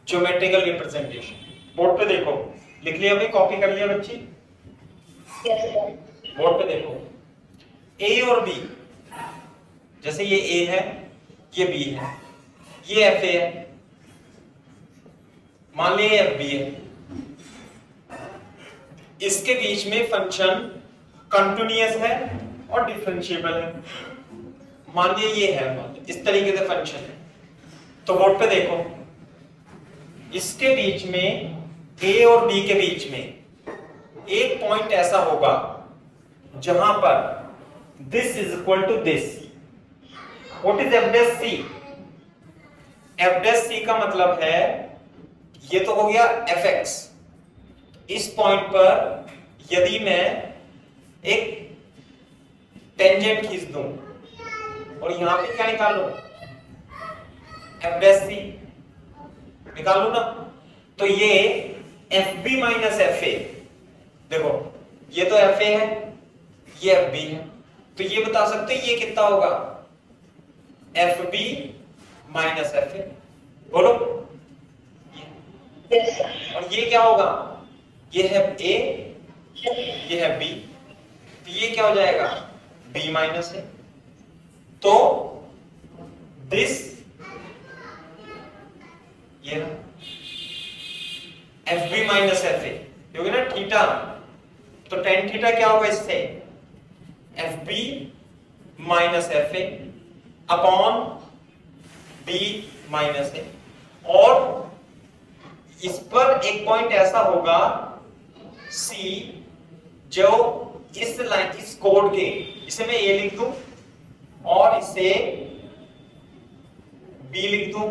geometrical representation. Board पे देखो, लिख लिया भाई, कॉपी कर लिया बच्ची? Yes sir. बोर्ड पे देखो, ए और बी, जैसे ये ए है, ये बी है, ये एफ ए है, मान लिया एफ बी है, इसके बीच में फंक्शन कंटिन्यूअस है और डिफरेंशिएबल है, मान लिया ये है, इस तरीके से फंक्शन है। तो बोर्ड पे देखो, इसके बीच में, ए और बी के बीच में एक पॉइंट ऐसा होगा जहां पर this is equal to this. What is F dash C? F dash C का मतलब है, ये तो हो गया एफ एक्स। इस पॉइंट पर यदि मैं एक टेंजेंट खींच दूं और यहां पे क्या निकालूं, एफ डैश सी निकालू ना, तो ये f B minus F a, देखो ये तो एफ ए है, ये एफ बी है, तो ये बता सकते हैं ये कितना होगा, F B minus F A. बोलो। Yes sir. और ये क्या होगा, ये है ए, ये है बी, तो ये क्या हो जाएगा, बी माइनस ए। तो दिस, ये ना F B minus F A, क्योंकि ना थीटा, तो टेन थीटा क्या होगा इससे, F B minus F A upon B minus A. और इस पर एक पॉइंट ऐसा होगा सी, जो इस लाइन, इस कोड के, इसे मैं ए लिख दूं और इसे बी लिख दूं,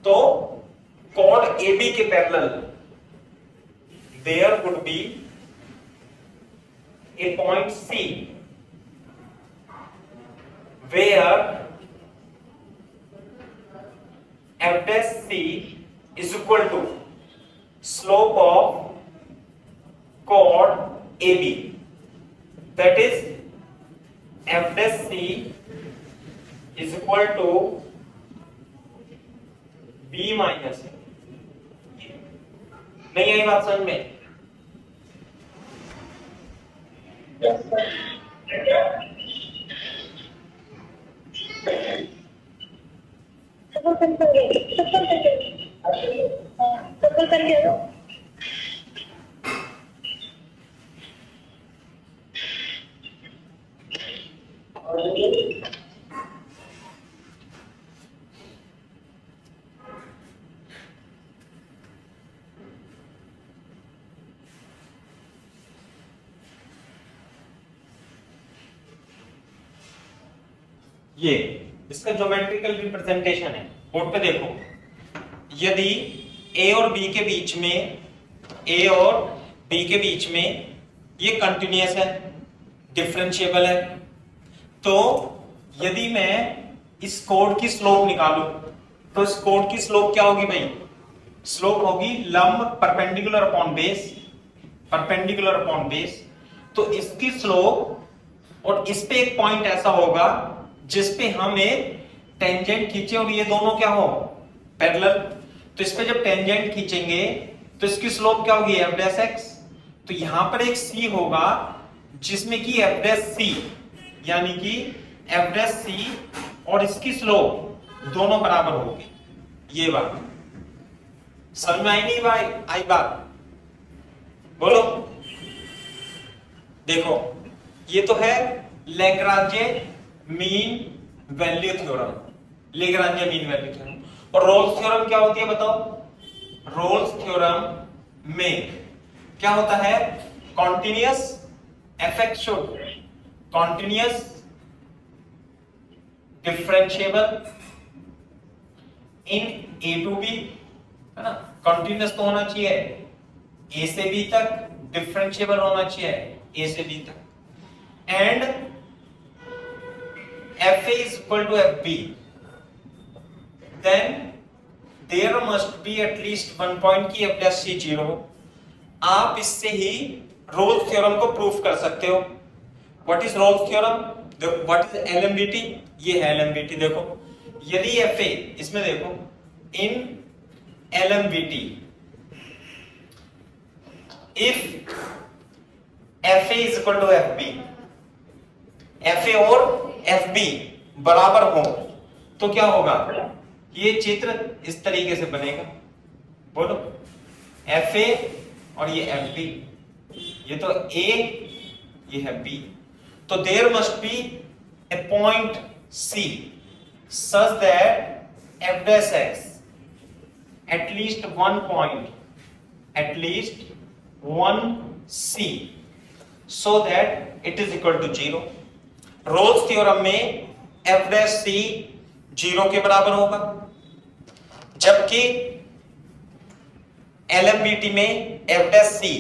तो कोड ए बी के parallel there would be a point C where f dash C is equal to slope of chord AB, that is f dash C is equal to B minus A। नहीं आई बात समझ में? Yes sir. सफल करके दो। ये इसका geometrical representation है। बोर्ड पे देखो, यदि ए और बी के बीच में, ए और बी के बीच में ये कंटिन्यूअस है, डिफरेंशिएबल है, तो यदि मैं इस कोड की स्लोप निकालूं तो इस कोड की स्लोप क्या होगी भाई? स्लोप होगी लंब perpendicular upon base, perpendicular upon base. तो इसकी स्लोप और इस पे एक पॉइंट ऐसा होगा जिस पे हम एक टेंजेंट खींचे और ये दोनों क्या हो? पैरेलल। तो इस पे जब टेंजेंट खींचेंगे तो इसकी स्लोप क्या होगी? F dash x. तो यहां पर एक सी होगा जिसमें कि एफ डैश सी, यानी कि एफ डैश सी और इसकी स्लोप दोनों बराबर होगी। ये बात समझ में आई नहीं भाई? आई बात? बोलो। देखो ये तो है Lagrange mean value theorem, Lagrange mean value theorem. और रोल्स थ्योरम क्या होती है बताओ? रोल्स थ्योरम में क्या होता है? Continuous f should continuous differentiable in a to b, है ना? कॉन्टिन्यूअस तो होना चाहिए ए से बी तक, डिफरेंशिएबल होना चाहिए ए से बी तक, and F A is equal to F B, then there must be at least one point की एफ डैश सी जीरो। आप इससे ही रोल्स थ्योरम को प्रूफ कर सकते हो। What is Rolle's theorem? What is LMVT? ये है एलएमबीटी। देखो यदि एफ ए, इसमें देखो in LMVT if F A is equal to F B, F A और एफ बी बराबर हो तो क्या होगा? ये चित्र इस तरीके से बनेगा। बोलो, एफ ए और ये एफ बी, ये तो ए, ये है बी। तो there must be a point C such that f dash x at least one point, at least one c, so that it is equal to 0. Rolle's theorem में f dash c 0 के बराबर होगा, जबकि LMBT में f dash c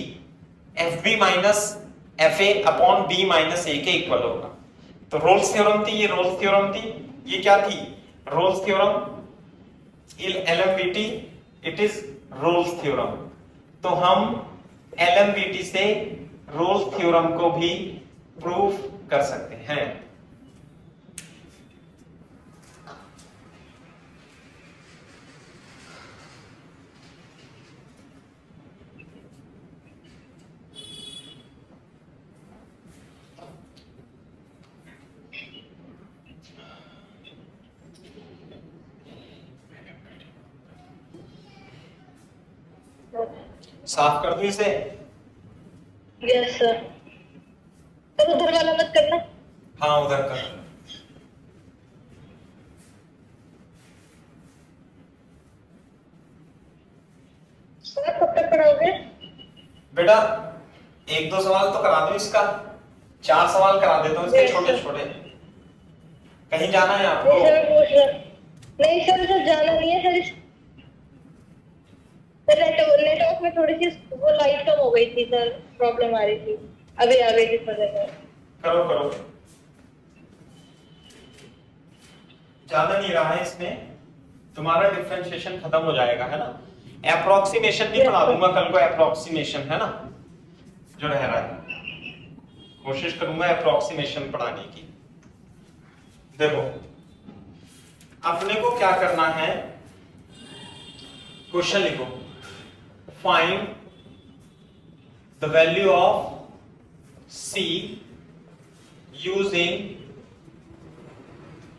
fb minus fa upon b minus a के equal होगा। तो Rolle's theorem थी, ये रोल्स थ्योरम थी, ये क्या थी? Rolle's theorem. LMBT it is Rolle's theorem. तो हम LMBT से रोल्स थ्योरम को भी प्रूफ कर सकते हैं। साफ कर दूं इसे? Yes sir. तो उधर वाला मत करना। हाँ उधर कर। सर कब तक कराओगे? बेटा एक दो सवाल तो करा दो, इसका 4 सवाल करा देता हूँ इसके छोटे छोटे। कहीं जाना है आपको? नहीं सर, सर जाना नहीं है सर। नेटवर्क में थोड़ी सी वो लाइट कम हो गई थी सर, प्रॉब्लम आ रही थी, अभी आ गई थी सर। करो करो, ज्यादा नहीं रहा है इसमें, तुम्हारा डिफरेंशिएशन खत्म हो जाएगा, है ना? अप्रोक्सीमेशन भी पढ़ा दूंगा कल को, अप्रोक्सीमेशन, है ना, जो रह रहा है कोशिश करूंगा अप्रोक्सीमेशन पढ़ाने की। देखो अपने को क्या करना है, क्वेश्चन लिखो, find the value of C using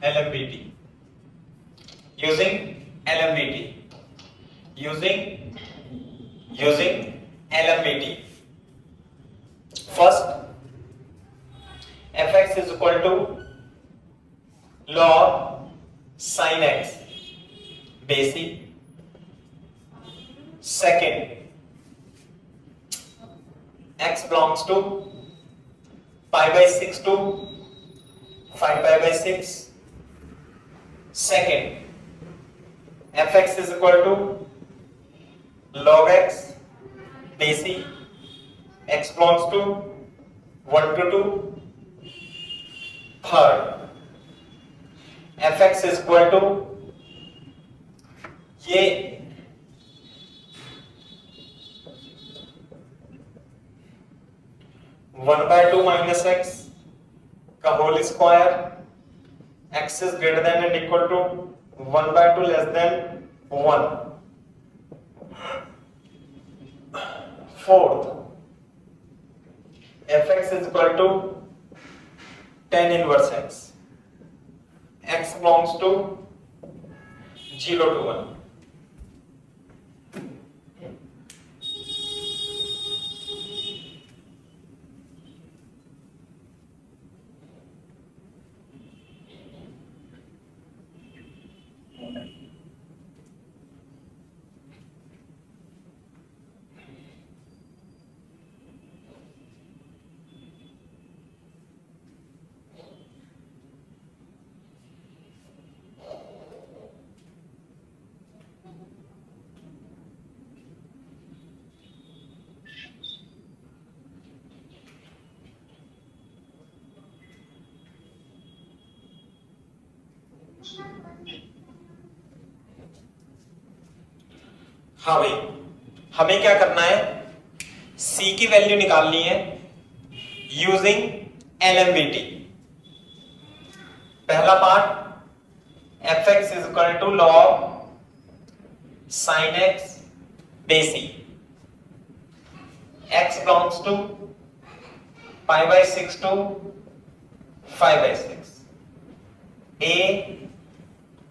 LMBT, using LMBT, using LMBT. First, fx is equal to log sin x basic. Second, x belongs to pi by 6 to 5 pi by 6, second fx is equal to log x base c x belongs to 1 to 2. Third fx is equal to ये one by two minus x का whole square, x is greater than and equal to one by two less than one. Fourth fx is equal to tan inverse x, x belongs to 0 to 1. हाँ भाई, हमें क्या करना है, c की value निकालनी है यूजिंग LMVT. पहला part fx is equal to log sin x base c, x belongs to pi by 6 to 5 by 6. a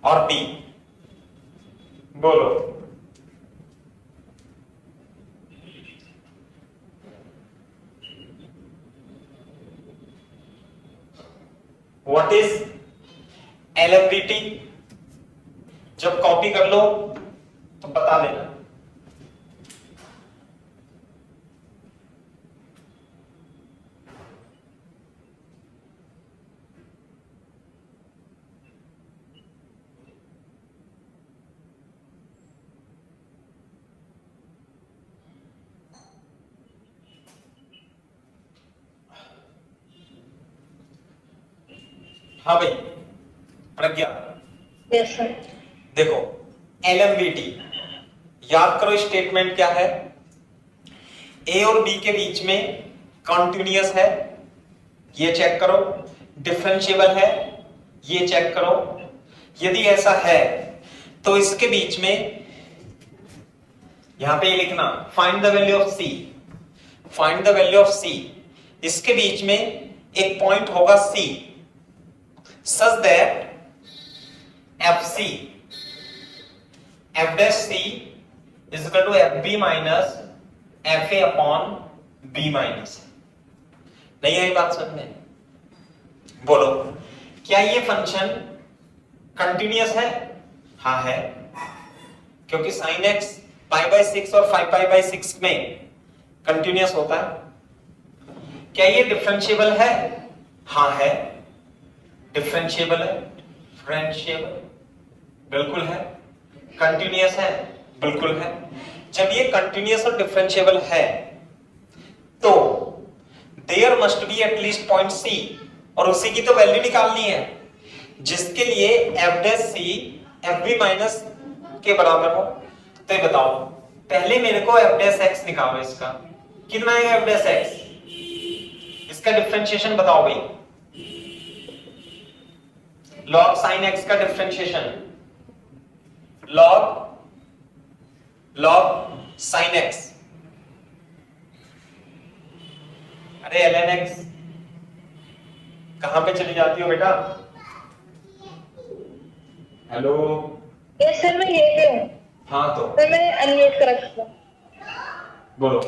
और b बोलो. What is LMVT? जब कॉपी कर लो तो बता देना. हाँ भाई प्रज्ञा, यस सर. देखो LMVT याद करो, स्टेटमेंट क्या है, ए और बी के बीच में कॉन्टिन्यूअस है, ये चेक करो, डिफरेंशिएबल है, ये चेक करो. यदि ऐसा है तो इसके बीच में यहां पे लिखना find the value of C, find the value of C. इसके बीच में एक पॉइंट होगा सी, such that FC f dash c is equal to fb minus fa upon b minus. नहीं आई बात समझ में? बोलो, क्या ये फंक्शन कंटिन्यूअस है? हाँ है, क्योंकि sin x पाई बाय 6 और 5 पाई बाय 6 में कंटिन्यूअस होता है. क्या ये डिफरेंशिएबल है? हाँ है. डिफरेंशिएबल है, डिफरेंशिएबल बिल्कुल है. कंटिन्यूअस है, बिल्कुल है. जब ये कंटिन्यूअस और डिफरेंशिएबल है तो there must be at least point C, और उसी की तो वैल्यू निकालनी है जिसके लिए f dash C f B minus के बराबर हो. तो ये बताओ, पहले मेरे को एफ डैश एक्स निकालो. इसका कितना है एफ डैश एक्स? इसका डिफरेंशिएशन बताओ भाई. log sin x का डिफरेंशिएशन, log sin x. अरे ln x कहां पे चली जाती हो बेटा? हेलो. यस सर, मैं यही हूँ. हाँ तो सर मैंने अनम्यूट कर रखा है. बोलो,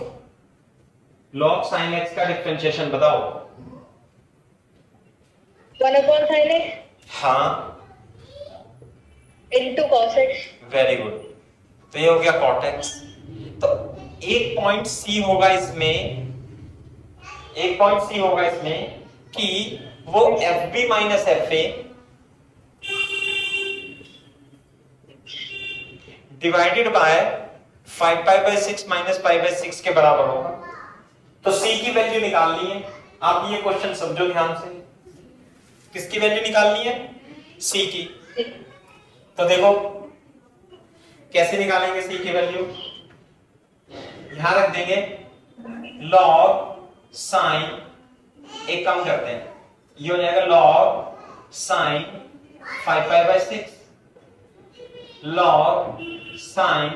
log sin x का डिफरेंशिएशन बताओ. 1 upon sin x हाँ, into cos x. Very good. तो ये हो गया cot x. तो एक पॉइंट सी होगा इसमें, एक पॉइंट सी होगा इसमें कि वो F B minus F A divided by 5π/6 minus π/6 के बराबर होगा। तो c की वैल्यू निकालनी है। आप ये क्वेश्चन समझो ध्यान से, किसकी वैल्यू निकालनी है? c की। तो देखो कैसे निकालेंगे c की वैल्यू, यहां रख देंगे log sin, एक काम करते हैं, ये हो जाएगा log sin 5π/6 log sin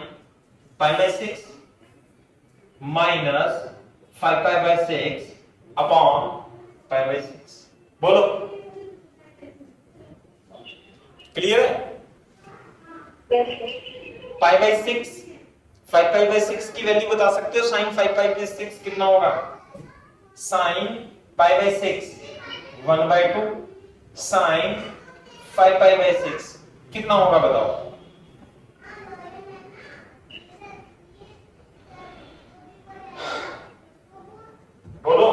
π/6 minus 5π/6 upon π/6। बोलो क्लियर है? π/6 5π/6 की वैल्यू बता सकते हो? sin 5π/6 कितना होगा? sin π/6 1/2 sin 5π/6 कितना होगा बताओ? बोलो।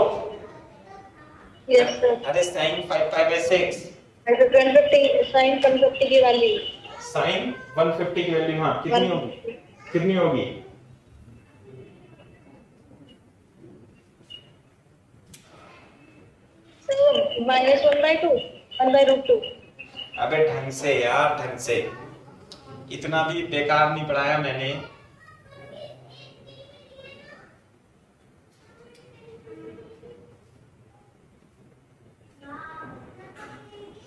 Yes sir. अरे sin 5π/6 sin 150 की वैल्यू, sin 150 की वैल्यू, हाँ कितनी होगी? कितनी होगी? -1/2 1/√2। अबे ढंग से यार, ढंग से, इतना भी बेकार नहीं पढ़ाया मैंने।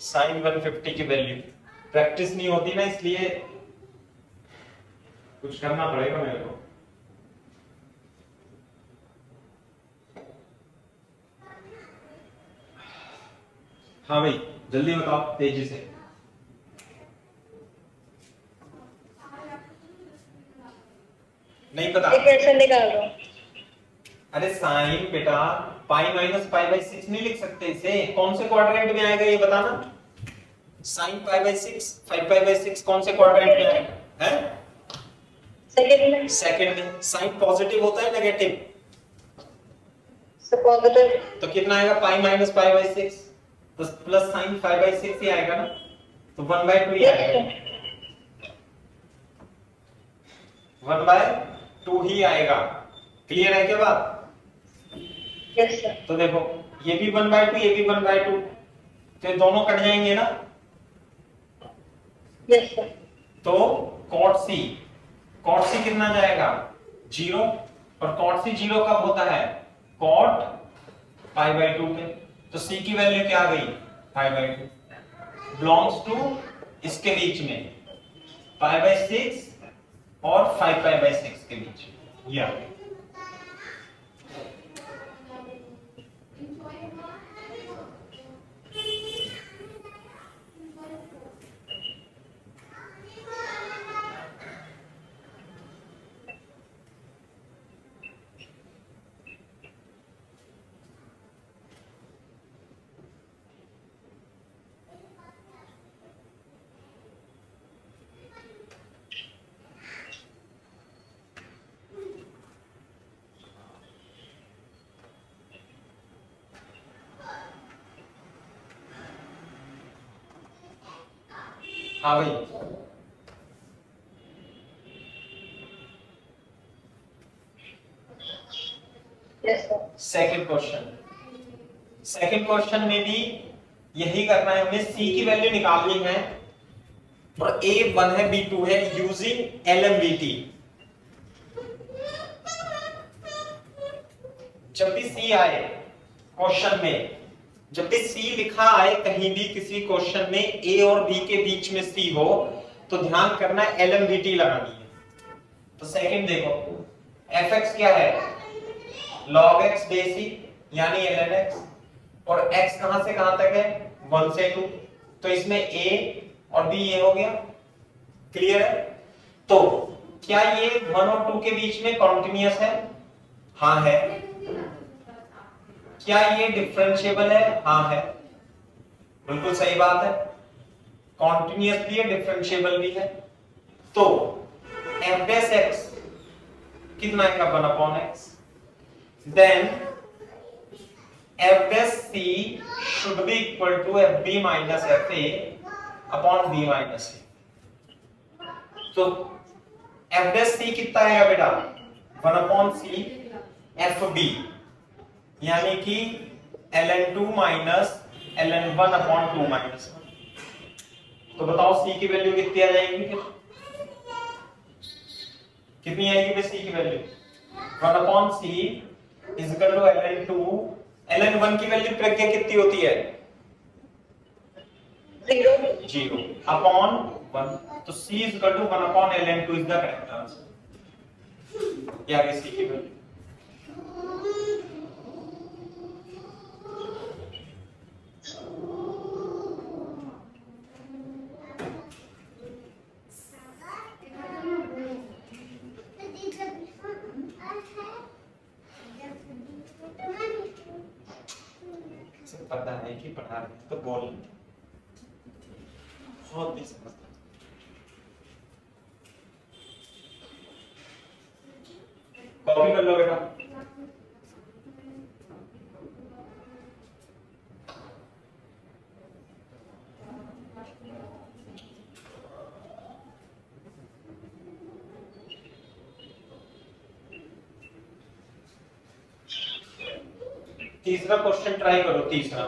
sin 150 की वैल्यू प्रैक्टिस नहीं होती ना, इसलिए कुछ करना पड़ेगा मेरे को। हाँ भाई जल्दी बताओ तेजी से। नहीं पता? कैसे निकाल रहा हूँ? अरे साइन बेटा पाई माइनस π/6 नहीं लिख सकते इसे? कौन से क्वाड्रेंट में आएगा ये बताना। साइन π/6 5π/6 कौन से क्वाड्रेंट में आएगा? है सेकंड में। सेकंड में। साइन पॉजिटिव होता है नेगेटिव? पॉजिटिव। तो कितना आएगा? पाई माइनस π/6 तो प्लस साइन 5/6 ही आएगा ना, तो 1/2 ही आएगा। 1/2 ही आएगा। क्लियर है क्या बात? Yes sir. तो देखो ये भी 1/2 ये भी 1/2, तो ये दोनों कट जाएंगे ना। Yes sir. तो cot c कितना जाएगा? 0, और cot c 0 कब होता है? cot π/2 पे। तो c की वैल्यू क्या आ गई? π/2 बिलोंग्स टू इसके बीच में π/6 और 5π/6 के बीच या हाँ भाई यस सर। सेकंड क्वेश्चन में भी यही करना है हमें। c की वैल्यू निकालनी है और a1 है b2 है यूजिंग LMVT। जब भी c आए क्वेश्चन में, जब भी c लिखा आए कहीं भी किसी क्वेश्चन में a और b के बीच में c हो, तो ध्यान करना है LMVT लगानी है। तो सेकंड देखो fx क्या है? log x base c यानी ln x, और x कहां से कहां तक है? 1 से 2, तो इसमें a और b ये हो गया। क्लियर है? तो क्या ये 1 और 2 के बीच में कॉन्टिन्यूअस है? हाँ है। क्या ये डिफरेंशिएबल है? हाँ है। बिल्कुल सही बात है, कॉन्टिन्यूअस भी है डिफरेंशिएबल भी है। तो f डैश x कितना आएगा? 1/x। Then f dash c should be equal to fb minus fa upon b minus a। तो एफ डैश सी कितना आएगा बेटा 1/c FB, यानी कि ln2 माइनस ln1/2 माइनस 1। तो बताओ c की वैल्यू कितनी आ जाएगी फिर, कितनी आएगी फिर c की value 1/c is equal to ln2, ln1 की वैल्यू प्रज्ञा कितनी होती है 0 अपॉन 1, तो c is equal to 1/ln2 is the correct answer. क्या है c की वैल्यू पता है कि पढ़ा रहे हैं तो बोल बहुत नहीं समझता। कॉपी कर लो बेटा। तीसरा क्वेश्चन ट्राई करो। तीसरा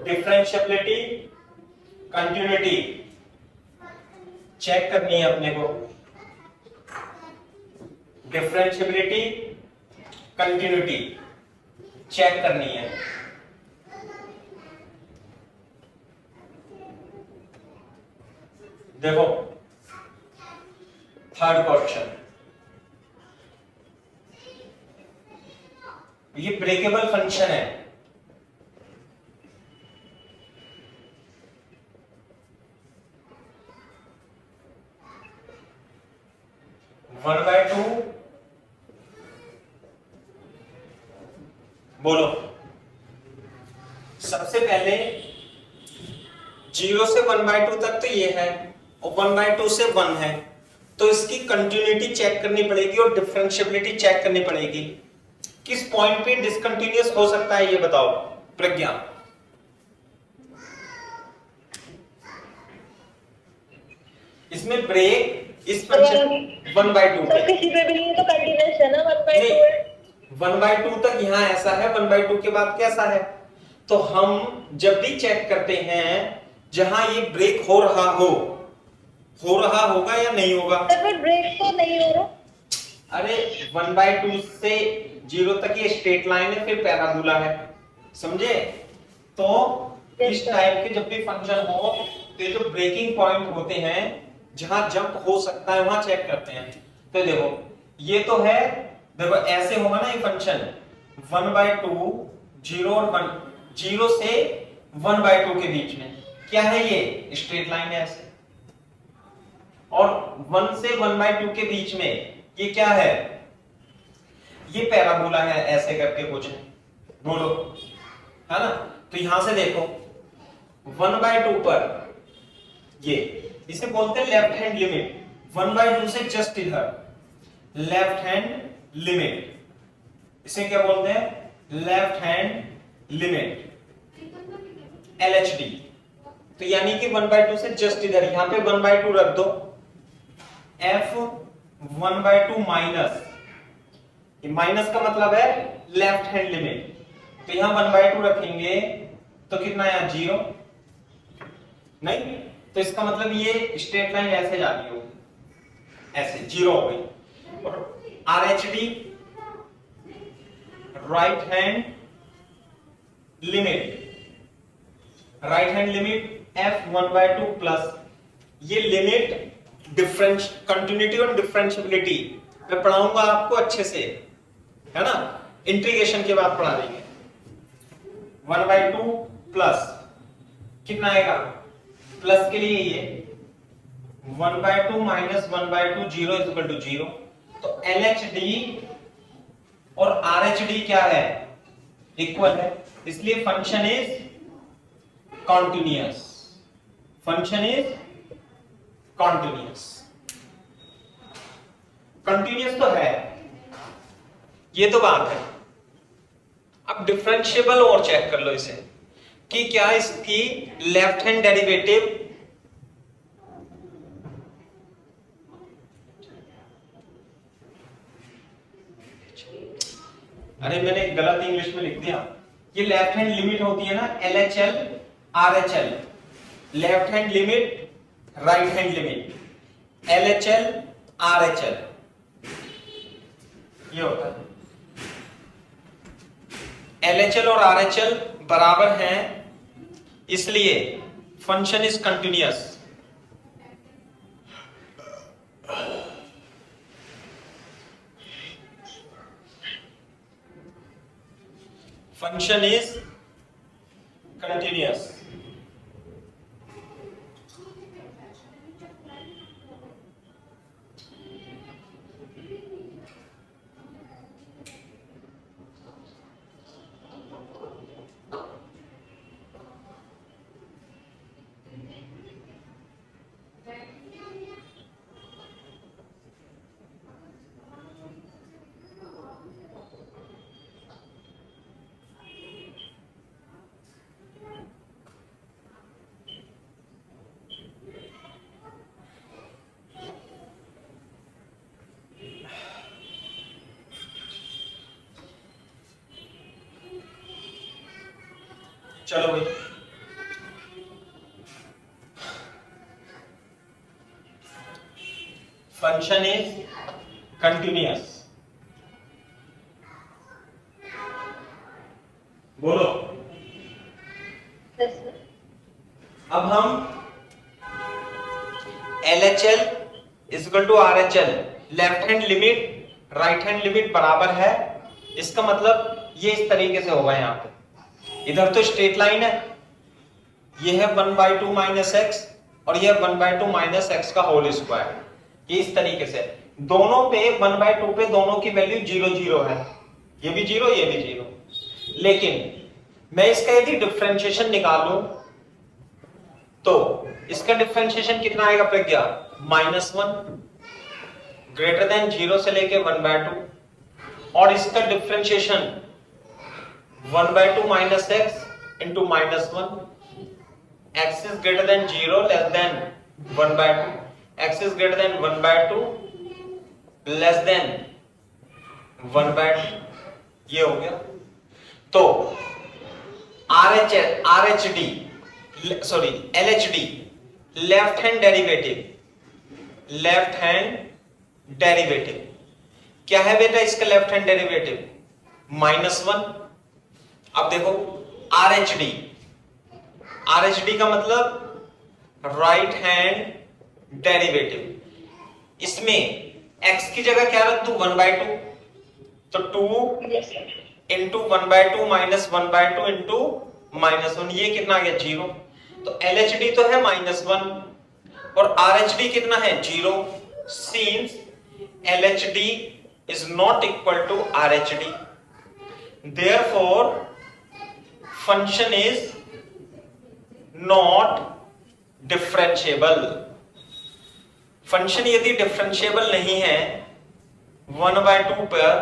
डिफरेंशिएबिलिटी कंटिन्यूटी चेक करनी है अपने को। डिफरेंशिएबिलिटी कंटिन्यूटी चेक करनी है। देखो थर्ड क्वेश्चन, ये ब्रेकेबल फंक्शन है। वन बाय टू बोलो। सबसे पहले 0 से 1/2 तक तो ये है और 1/2 से 1 है, तो इसकी कंटिन्यूटी चेक करनी पड़ेगी और डिफरेंशिएबिलिटी चेक करनी पड़ेगी। किस पॉइंट पे डिसकंटिन्यूअस हो सकता है ये बताओ प्रज्ञा। इसमें ब्रेक इस फंक्शन 1/2 पे किसी पे भी नहीं तो कंटीन्यूअस है ना 1/2 है। 1/2 तक यहाँ ऐसा है, 1/2 के बाद कैसा है। तो हम जब भी चेक करते हैं जहां ये ब्रेक हो रहा होगा या नहीं होगा। तो ब्रेक तो नहीं हो रहा। अरे 1/2 से 0 तक ये स्ट्रेट लाइन है, फिर पैराबोला है, समझे। तो इस टाइप के जब भी फंक्शन हो तो ये जो ब्रेकिंग पॉइंट होते हैं जहां जंप हो सकता है वहां चेक करते हैं। तो देखो ये तो है, देखो ऐसे होगा ना ये फंक्शन 1/2 0 और 1, 0 से 1/2 के बीच में क्या है ये स्ट्रेट लाइन है ऐसे, और 1 से 1/2 के बीच में ये क्या है, ये पैराबोला है ऐसे करके कुछ है, बोलो है ना। तो यहां से देखो 1/2 पर ये इसे बोलते हैं लेफ्ट हैंड लिमिट। 1/2 से जस्ट इधर लेफ्ट हैंड लिमिट, इसे क्या बोलते हैं लेफ्ट हैंड लिमिट LHD। तो यानी कि 1/2 से जस्ट इधर, यहां पे 1/2 रख दो, F 1/2 माइनस, ये माइनस का मतलब है लेफ्ट हैंड लिमिट, तो यहां 1/2 रखेंगे तो कितना है 0 नहीं, तो इसका मतलब ये स्ट्रेट लाइन ऐसे जा रही होगी, ऐसे 0 हो गई। और RHD right hand limit, right hand limit F 1/2 plus, ये लिमिट डिफरेंस कंटिन्यूटी और डिफरेंशिएबिलिटी मैं पढ़ाऊंगा आपको अच्छे से, है ना, इंटीग्रेशन के बाद पढ़ा देंगे। 1/2 प्लस कितना आएगा, प्लस के लिए ये 1/2 माइनस 1/2 0 इज इक्वल टू 0। तो LHD और RHD क्या है, इक्वल है, इसलिए function is continuous, function is continuous. Continuous तो है, ये तो बात है। अब डिफरेंशिएबल और चेक कर लो इसे कि क्या इसकी लेफ्ट हैंड डेरिवेटिव अरे मैंने गलत इंग्लिश में लिख दिया। ये लेफ्ट हैंड लिमिट होती है ना, LHL RHL, left hand limit right hand limit, LHL RHL ये होता है। LHL और RHL बराबर हैं, इसलिए function is continuous. Function is continuous. चलो भाई, फंक्शन इज कंटिन्यूअस। बोलो। Yes, sir. अब हम LHL equal to RHL, left hand limit right hand limit बराबर है, इसका मतलब ये इस तरीके से होगा। यहाँ पे इधर तो स्ट्रेट लाइन है, ये है 1/2 माइनस एक्स और ये 1/2 माइनस एक्स का होल स्क्वायर। ये इस तरीके से दोनों पे 1/2 पे दोनों की वैल्यू 0 0 है, ये भी 0 ये भी 0। लेकिन मैं इसका यदि डिफरेंशिएशन निकालूं तो इसका डिफरेंशिएशन कितना आएगा प्रज्ञा? -1 ग्रेटर देन 0 से लेके 1/2, और इसका differentiation 1/2 minus x into -1, x is greater than 0 less than 1/2, x is greater than 1/2 less than 1/2, ये हो गया। तो LHD लेफ्ट हैंड डेरिवेटिव क्या है बेटा? इसका लेफ्ट हैंड डेरिवेटिव -1। अब देखो RHD का मतलब राइट हैंड डेरिवेटिव। इसमें x की जगह क्या रख दूं? 1/2, तो 2 Yes, sir. Into 1/2 minus 1/2 into -1, ये कितना आ गया? 0। तो LHD तो है -1 और RHD कितना है? 0। Since LHD is not equal to RHD, therefore function is not differentiable। Function यदि डिफरेंशिएबल नहीं है 1/2 पर,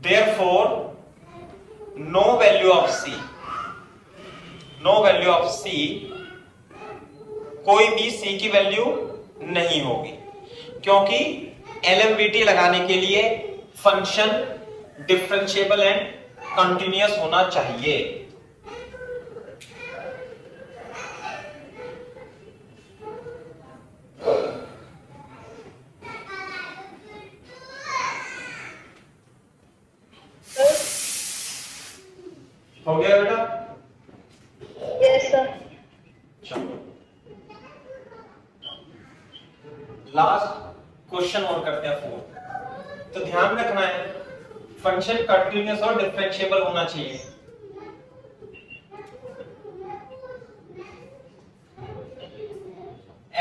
therefore no value of C, कोई भी C की वैल्यू नहीं होगी, क्योंकि LMVT लगाने के लिए फंक्शन डिफरेंशिएबल एंड कंटिन्यूअस होना चाहिए। हो गया बेटा? Yes, sir. चलो लास्ट क्वेश्चन और करते हैं 4। तो ध्यान रखना है फंक्शन कंटिन्यूअस और डिफरेंशिएबल होना चाहिए।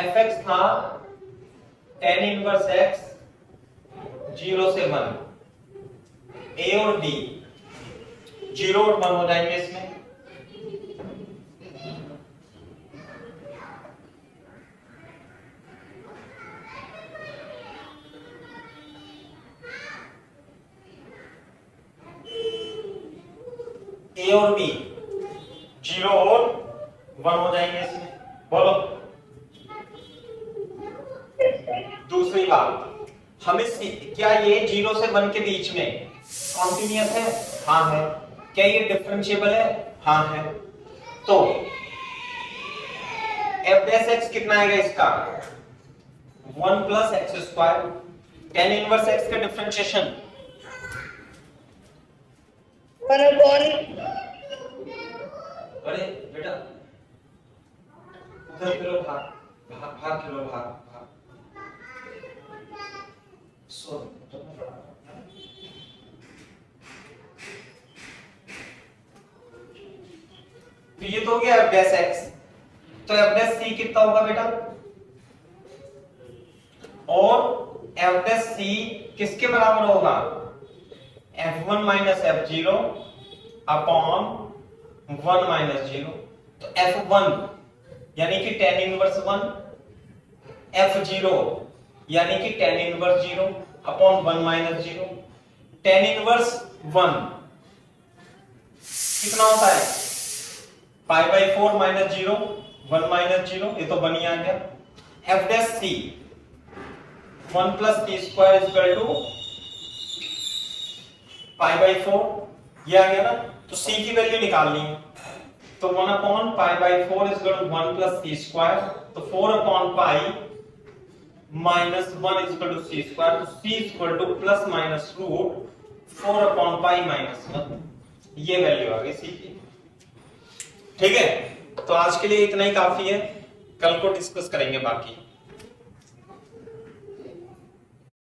fx था tan इनवर्स x 0 से 1, a और d 0 और 1 हो जाएंगे इसमें। ए और बी 0 और 1 हो जाएंगे इसमें। बोलो। दूसरी बात, हमें क्या ये 0 से 1 के बीच में कॉन्टिन्यूअस है? हाँ है। क्या ये डिफरेंशिएबल है? हाँ है। तो f डैश x कितना आएगा इसका? 1 plus x square. tan inverse x का डिफरेंशिएशन 1 upon अरे बेटा उधर खेलो, भाग भाग भाग खेलो, भाग भाग सो। तो ये तो हो गया f डैश x। तो f डैश c कितना होगा बेटा? और f डैश c किसके बराबर होगा? f1 minus f0 upon 1 minus 0। तो f1 यानी कि tan इनवर्स 1, f0 यानी कि tan inverse 0 upon 1 minus 0। tan inverse 1 कितना होता है? पाई बाई 4 माइनस 0, 1 माइनस 0, ये तो 1 ही आ गया। f dash c 1 plus t square equal to pi by 4, ये आ गया ना। तो c की वैल्यू निकालनी है, तो 1 upon pi by 4 is equal to 1 plus t square. तो 4 upon pi minus 1 is equal to c square. तो c is equal to plus minus root 4 upon pi minus 1, ये वैल्यू आ गई c की। ठीक है, तो आज के लिए इतना ही काफी है, कल को डिस्कस करेंगे बाकी।